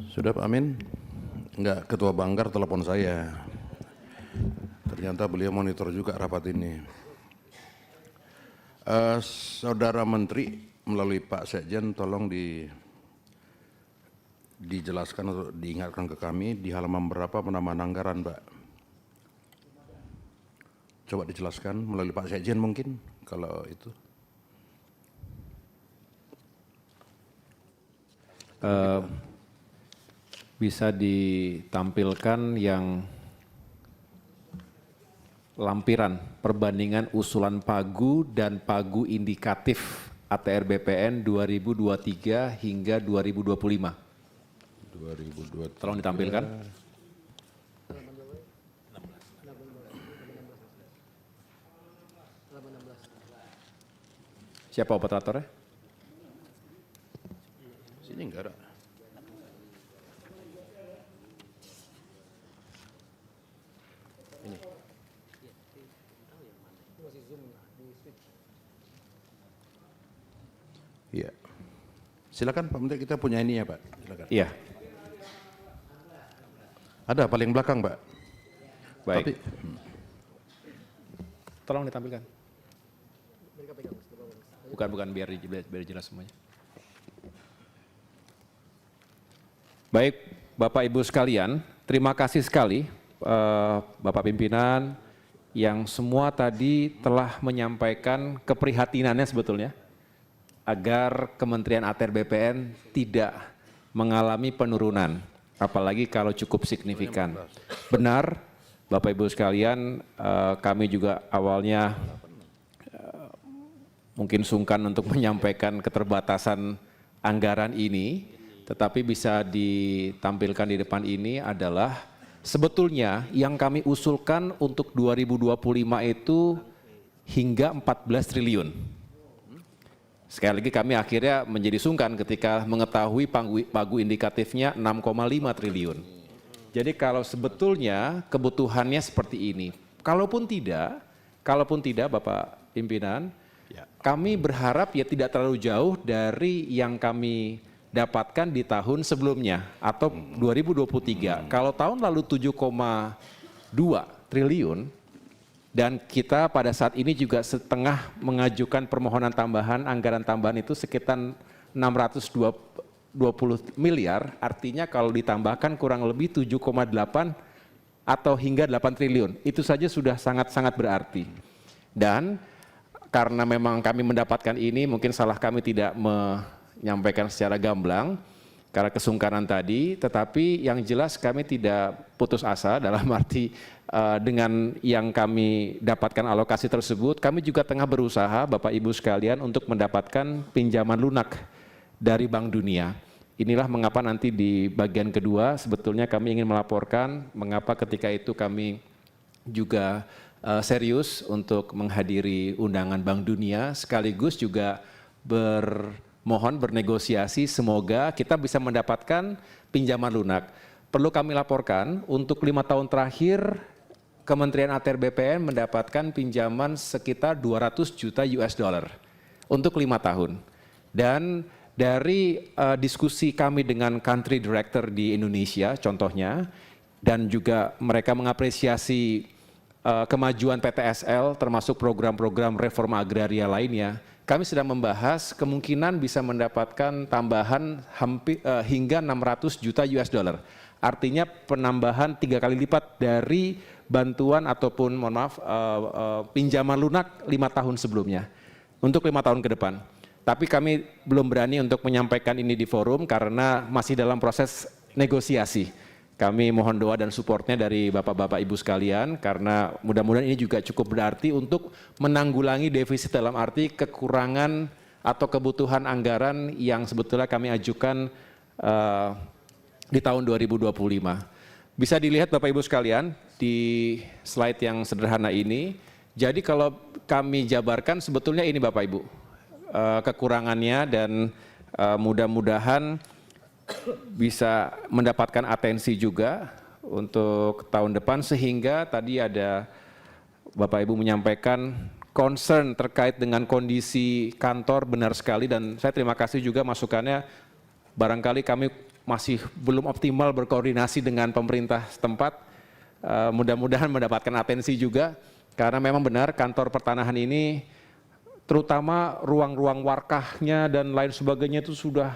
Sudah Pak Amin? Enggak, Ketua Banggar telepon saya. Ternyata beliau monitor juga rapat ini. Saudara Menteri melalui Pak Sekjen tolong dijelaskan atau diingatkan ke kami di halaman berapa penambahan anggaran Pak? Coba dijelaskan melalui Pak Sekjen mungkin kalau itu. Bisa ditampilkan yang lampiran perbandingan usulan pagu dan pagu indikatif ATR BPN 2023 hingga 2025. 2023. Tolong ditampilkan. Siapa operatornya? Sini enggak ada. Ini. Iya. Silakan Pak Menteri, kita punya ini ya Pak. Silakan. Iya. Ada paling belakang Pak. Baik. Tapi, Tolong ditampilkan. Bukan biar jelas semuanya. Baik, Bapak Ibu sekalian, terima kasih sekali Bapak pimpinan yang semua tadi telah menyampaikan keprihatinannya sebetulnya agar Kementerian ATR BPN tidak mengalami penurunan, apalagi kalau cukup signifikan. Benar, Bapak Ibu sekalian, kami juga awalnya mungkin sungkan untuk menyampaikan keterbatasan anggaran ini, tetapi bisa ditampilkan di depan ini adalah sebetulnya yang kami usulkan untuk 2025 itu hingga 14 triliun. Sekali lagi kami akhirnya menjadi sungkan ketika mengetahui pagu indikatifnya 6,5 triliun. Jadi kalau sebetulnya kebutuhannya seperti ini, kalaupun tidak Bapak pimpinan, kami berharap ya tidak terlalu jauh dari yang kami dapatkan di tahun sebelumnya atau 2023. Kalau tahun lalu 7,2 triliun dan kita pada saat ini juga setengah mengajukan permohonan tambahan, anggaran tambahan itu sekitar 620 miliar, artinya kalau ditambahkan kurang lebih 7,8 atau hingga 8 triliun. Itu saja sudah sangat-sangat berarti. Dan karena memang kami mendapatkan ini, mungkin salah kami tidak menyampaikan secara gamblang, karena kesungkaran tadi, tetapi yang jelas kami tidak putus asa dalam arti dengan yang kami dapatkan alokasi tersebut, kami juga tengah berusaha Bapak Ibu sekalian untuk mendapatkan pinjaman lunak dari Bank Dunia. Inilah mengapa nanti di bagian kedua sebetulnya kami ingin melaporkan mengapa ketika itu kami juga serius untuk menghadiri undangan Bank Dunia, sekaligus juga mohon bernegosiasi semoga kita bisa mendapatkan pinjaman lunak. Perlu kami laporkan untuk 5 tahun terakhir Kementerian ATR BPN mendapatkan pinjaman sekitar 200 juta US dollar untuk 5 tahun. Dan dari diskusi kami dengan country director di Indonesia contohnya, dan juga mereka mengapresiasi kemajuan PTSL termasuk program-program reforma agraria lainnya, kami sedang membahas kemungkinan bisa mendapatkan tambahan hingga 600 juta US dollar. Artinya penambahan 3 kali lipat dari bantuan ataupun pinjaman lunak 5 tahun sebelumnya untuk 5 tahun ke depan. Tapi kami belum berani untuk menyampaikan ini di forum karena masih dalam proses negosiasi. Kami mohon doa dan supportnya dari Bapak-Bapak Ibu sekalian karena mudah-mudahan ini juga cukup berarti untuk menanggulangi defisit dalam arti kekurangan atau kebutuhan anggaran yang sebetulnya kami ajukan di tahun 2025. Bisa dilihat Bapak Ibu sekalian di slide yang sederhana ini. Jadi kalau kami jabarkan sebetulnya ini Bapak Ibu kekurangannya dan mudah-mudahan bisa mendapatkan atensi juga untuk tahun depan sehingga tadi ada Bapak Ibu menyampaikan concern terkait dengan kondisi kantor benar sekali dan saya terima kasih juga masukannya. Barangkali kami masih belum optimal berkoordinasi dengan pemerintah setempat, mudah-mudahan mendapatkan atensi juga karena memang benar kantor pertanahan ini terutama ruang-ruang warkahnya dan lain sebagainya itu sudah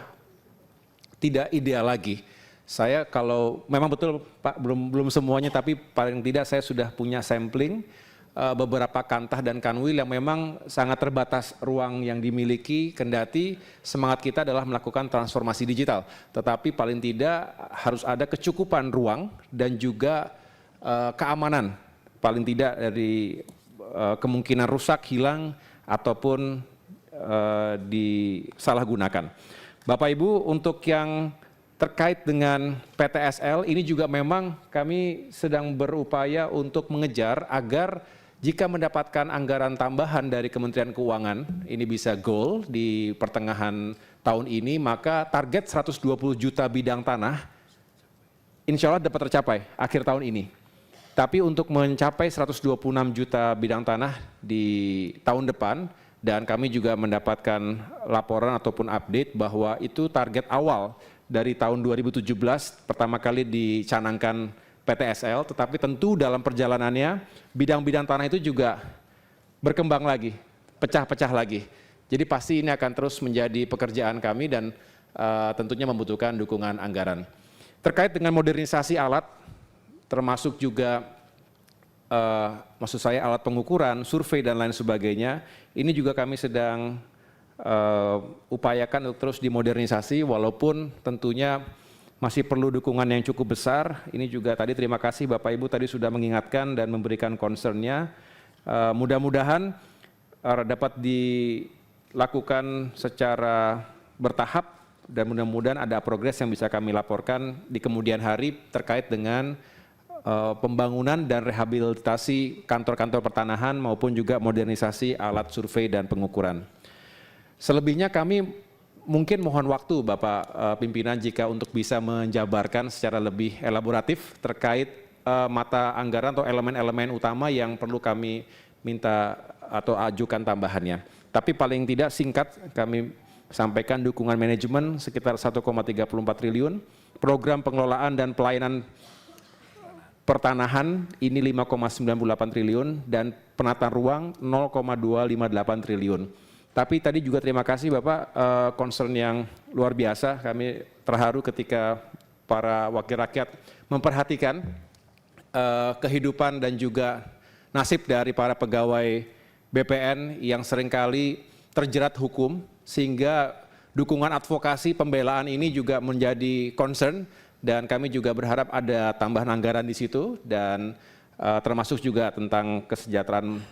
tidak ideal lagi. Saya kalau memang betul Pak belum semuanya tapi paling tidak saya sudah punya sampling beberapa kantah dan kanwil yang memang sangat terbatas ruang yang dimiliki, kendati semangat kita adalah melakukan transformasi digital. Tetapi paling tidak harus ada kecukupan ruang dan juga keamanan, paling tidak dari kemungkinan rusak, hilang, ataupun disalahgunakan. Bapak Ibu, untuk yang terkait dengan PTSL ini juga memang kami sedang berupaya untuk mengejar agar jika mendapatkan anggaran tambahan dari Kementerian Keuangan, ini bisa goal di pertengahan tahun ini, maka target 120 juta bidang tanah insya Allah dapat tercapai akhir tahun ini. Tapi untuk mencapai 126 juta bidang tanah di tahun depan, dan kami juga mendapatkan laporan ataupun update bahwa itu target awal dari tahun 2017 pertama kali dicanangkan PTSL, tetapi tentu dalam perjalanannya bidang-bidang tanah itu juga berkembang lagi, pecah-pecah lagi. Jadi pasti ini akan terus menjadi pekerjaan kami dan tentunya membutuhkan dukungan anggaran. Terkait dengan modernisasi alat, termasuk juga maksud saya alat pengukuran, survei dan lain sebagainya, ini juga kami sedang upayakan untuk terus dimodernisasi walaupun tentunya masih perlu dukungan yang cukup besar. Ini juga tadi terima kasih Bapak Ibu tadi sudah mengingatkan dan memberikan concern-nya. Mudah-mudahan dapat dilakukan secara bertahap dan mudah-mudahan ada progres yang bisa kami laporkan di kemudian hari terkait dengan pembangunan dan rehabilitasi kantor-kantor pertanahan maupun juga modernisasi alat survei dan pengukuran. Selebihnya kami mungkin mohon waktu Bapak pimpinan jika untuk bisa menjabarkan secara lebih elaboratif terkait mata anggaran atau elemen-elemen utama yang perlu kami minta atau ajukan tambahannya. Tapi paling tidak singkat kami sampaikan dukungan manajemen sekitar 1,34 triliun, program pengelolaan dan pelayanan pertanahan ini 5,98 triliun dan penataan ruang 0,258 triliun. Tapi tadi juga terima kasih Bapak concern yang luar biasa. Kami terharu ketika para wakil rakyat memperhatikan kehidupan dan juga nasib dari para pegawai BPN yang seringkali terjerat hukum sehingga dukungan advokasi pembelaan ini juga menjadi concern dan kami juga berharap ada tambahan anggaran di situ dan termasuk juga tentang kesejahteraan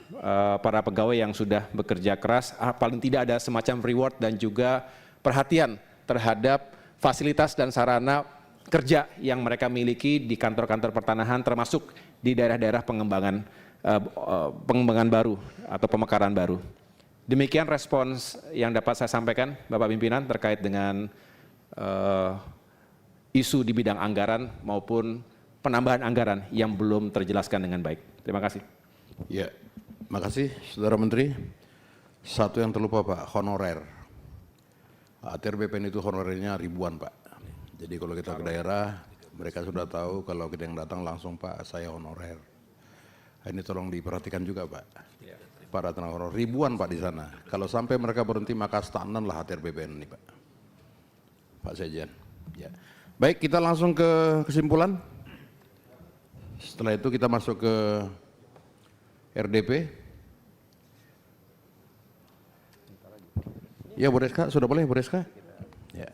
para pegawai yang sudah bekerja keras, paling tidak ada semacam reward dan juga perhatian terhadap fasilitas dan sarana kerja yang mereka miliki di kantor-kantor pertanahan termasuk di daerah-daerah pengembangan baru atau pemekaran baru. Demikian respons yang dapat saya sampaikan Bapak Pimpinan terkait dengan isu di bidang anggaran maupun penambahan anggaran yang belum terjelaskan dengan baik. Terima kasih. Ya, makasih Saudara Menteri. Satu yang terlupa Pak, honorer. ATR BPN itu honorernya ribuan Pak. Jadi kalau kita ke daerah, mereka sudah tahu kalau kita yang datang langsung Pak, saya honorer. Ini tolong diperhatikan juga Pak. Para tenaga honorer ribuan Pak di sana. Kalau sampai mereka berhenti maka stagnan lah ATR BPN ini Pak. Pak Sekjen. Ya. Baik, kita langsung ke kesimpulan. Setelah itu kita masuk ke RDP. Ya Bu Reska, sudah boleh Bu Reska? Ya.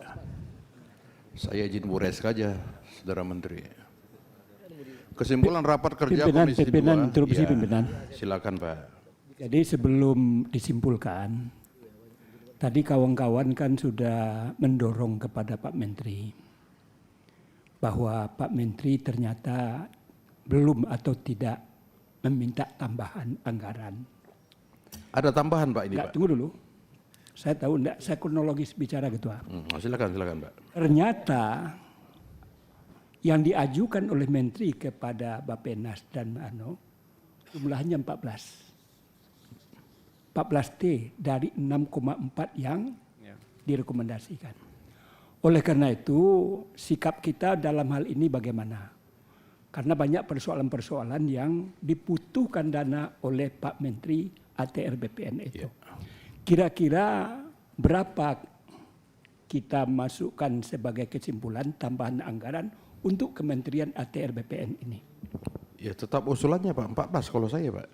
Saya izin Bu Reska aja, Saudara Menteri. Kesimpulan rapat kerja Komisi 2. Interupsi pimpinan. Silakan Pak. Jadi sebelum disimpulkan, tadi kawan-kawan kan sudah mendorong kepada Pak Menteri bahwa Pak Menteri ternyata belum atau tidak meminta tambahan anggaran. Ada tambahan Pak ini Nggak, Pak? tunggu dulu. Saya tahu enggak, saya kronologis bicara Ketua. Silakan Pak. Ternyata yang diajukan oleh Menteri kepada Bappenas dan jumlahnya 14T dari 6,4 yang direkomendasikan. Oleh karena itu sikap kita dalam hal ini bagaimana? Karena banyak persoalan-persoalan yang dibutuhkan dana oleh Pak Menteri ATR BPN itu. Kira-kira berapa kita masukkan sebagai kesimpulan tambahan anggaran untuk Kementerian ATR BPN ini? Ya tetap usulannya Pak, 14 kalau saya Pak.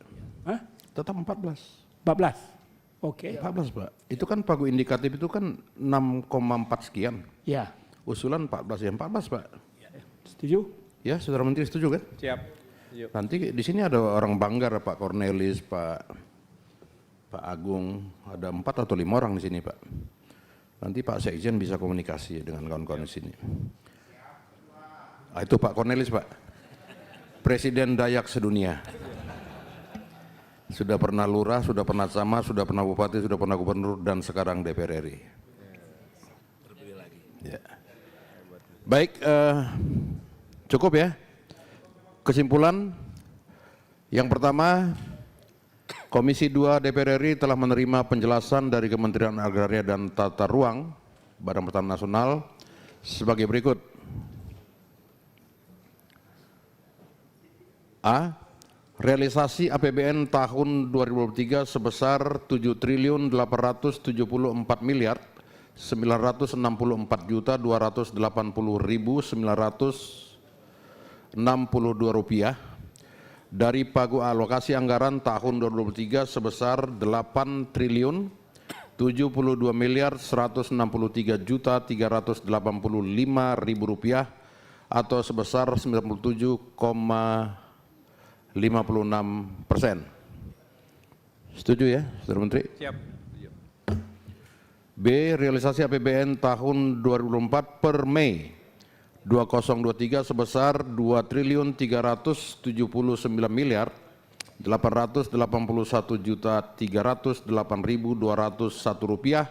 Hah? Tetap 14. 14? Oke. 14 Pak. Itu kan pagu indikatif itu kan 6,4 sekian. Ya. Usulan 14 ya 14 Pak. Setuju? Ya Saudara Menteri setuju kan? Siap. Nanti di sini ada orang Banggar Pak Cornelis, Pak Agung, ada 4 atau 5 orang di sini Pak. Nanti Pak Sekjen bisa komunikasi dengan kawan-kawan di sini. Itu Pak Cornelis Pak, Presiden Dayak sedunia. Sudah pernah lurah, sudah pernah camat, sudah pernah bupati, sudah pernah gubernur, dan sekarang DPR RI. Ya. Baik, cukup ya. Kesimpulan, yang pertama, Komisi 2 DPR RI telah menerima penjelasan dari Kementerian Agraria dan Tata Ruang Badan Pertanahan Nasional sebagai berikut. A. Realisasi APBN tahun 2023 sebesar 7.864.280.962 rupiah dari pagu alokasi anggaran tahun 2023 sebesar 8.072.163.385.000 rupiah atau sebesar 97,56%. Setuju ya, Saudara Menteri? Siap. B. Realisasi APBN tahun 2024 per Mei 2023 sebesar 2.379.881.308.201 rupiah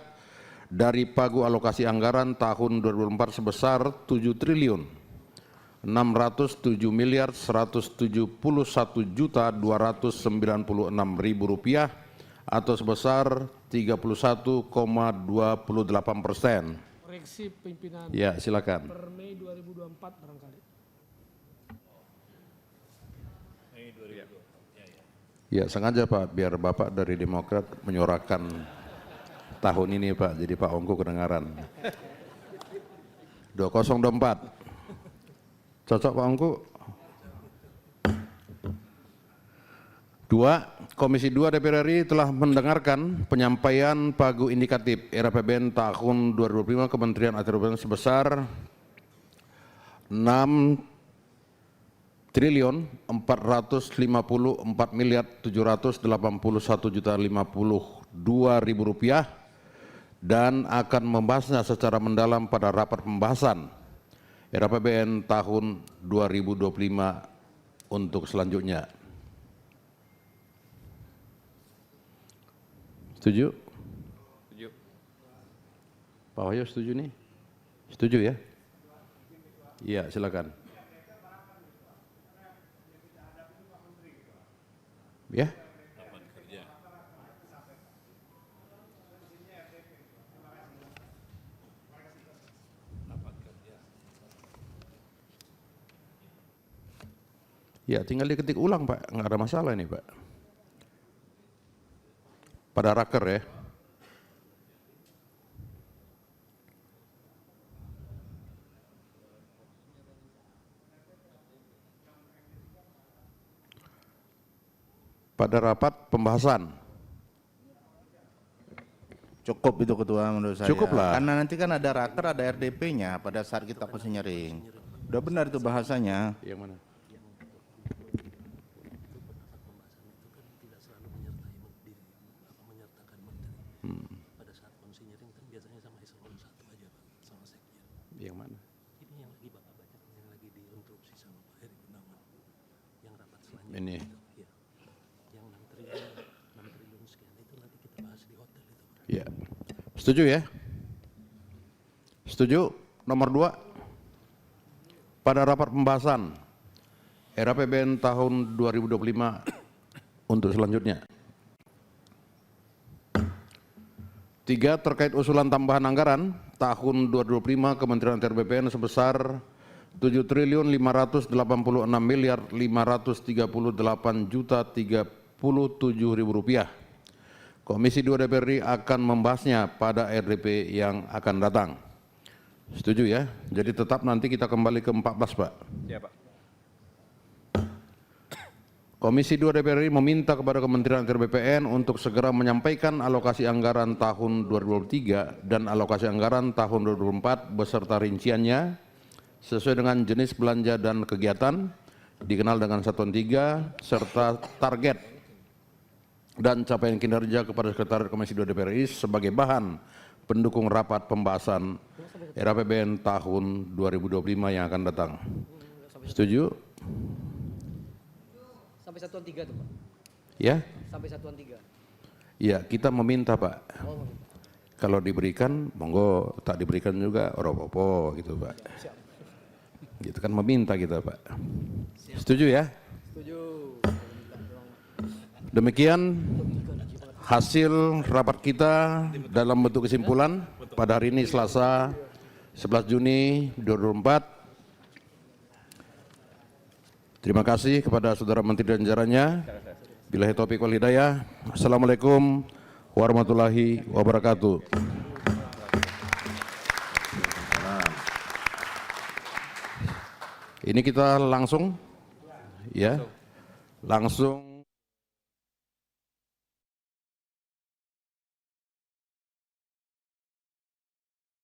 dari pagu alokasi anggaran tahun 2024 sebesar 7.671.171.296.000 rupiah atau sebesar 31,28%. Koreksi pimpinan. Ya, silakan. Per Mei 2024 barangkali. Ya, sengaja Pak, biar Bapak dari Demokrat menyuarakan tahun ini Pak, jadi Pak Ongko kedengaran. 2024. Cocok Pak Ongko? 2. Komisi 2 DPR RI telah mendengarkan penyampaian pagu indikatif RAPBN tahun 2025 Kementerian ATR sebesar 6.454.781.052.000 rupiah dan akan membahasnya secara mendalam pada rapat pembahasan RAPBN tahun 2025 untuk selanjutnya. Setuju? Setuju. Pak Wahyu setuju nih? Setuju ya? Iya, silakan. Ya? Ya, tinggal diketik ulang Pak, nggak ada masalah ini Pak. Pada raker ya. Pada rapat pembahasan. Cukup itu Ketua menurut saya. Cukup lah. Karena nanti kan ada raker, ada RDP-nya pada saat kita konsinyering. Udah benar itu bahasanya. Yang mana? Pada saat konsinyering kan biasanya sama eselon 1 aja Pak, sama sekjen. Yang mana? Ini yang lagi Bapak baca, yang lagi diinstruksi sama Pak Heri Gunawan. Yang rapat selanjutnya. Ini. Itu, ya. Yang 6 triliun sekian itu nanti kita bahas di hotel itu. Ya. Setuju ya? Setuju? Nomor 2. Pada rapat pembahasan RAPBN tahun 2025 untuk selanjutnya. 3. Terkait usulan tambahan anggaran tahun 2025 Kementerian ATR BPN sebesar 7.586.538.037.000 rupiah. Komisi 2 DPR RI akan membahasnya pada RDP yang akan datang. Setuju ya? Jadi tetap nanti kita kembali ke 14 Pak. Ya Pak. Komisi 2 DPR RI meminta kepada Kementerian ATR BPN untuk segera menyampaikan alokasi anggaran tahun 2023 dan alokasi anggaran tahun 2024 beserta rinciannya sesuai dengan jenis belanja dan kegiatan dikenal dengan Satuan 3 serta target dan capaian kinerja kepada Sekretariat Komisi 2 DPR RI sebagai bahan pendukung rapat pembahasan RAPBN tahun 2025 yang akan datang. Setuju? Sampai Satuan 3 tuh Pak? Ya? Sampai Satuan 3? Ya, kita meminta Pak. Kalau diberikan, monggo, tak diberikan juga oropopo gitu Pak. Gitu kan meminta kita Pak. Setuju ya? Setuju. Demikian hasil rapat kita dalam bentuk kesimpulan pada hari ini Selasa 11 Juni 2024. Terima kasih kepada Saudara Menteri dan jajarannya. Billahi taufiq wal hidayah. Assalamualaikum warahmatullahi wabarakatuh. Ini kita langsung ya. Langsung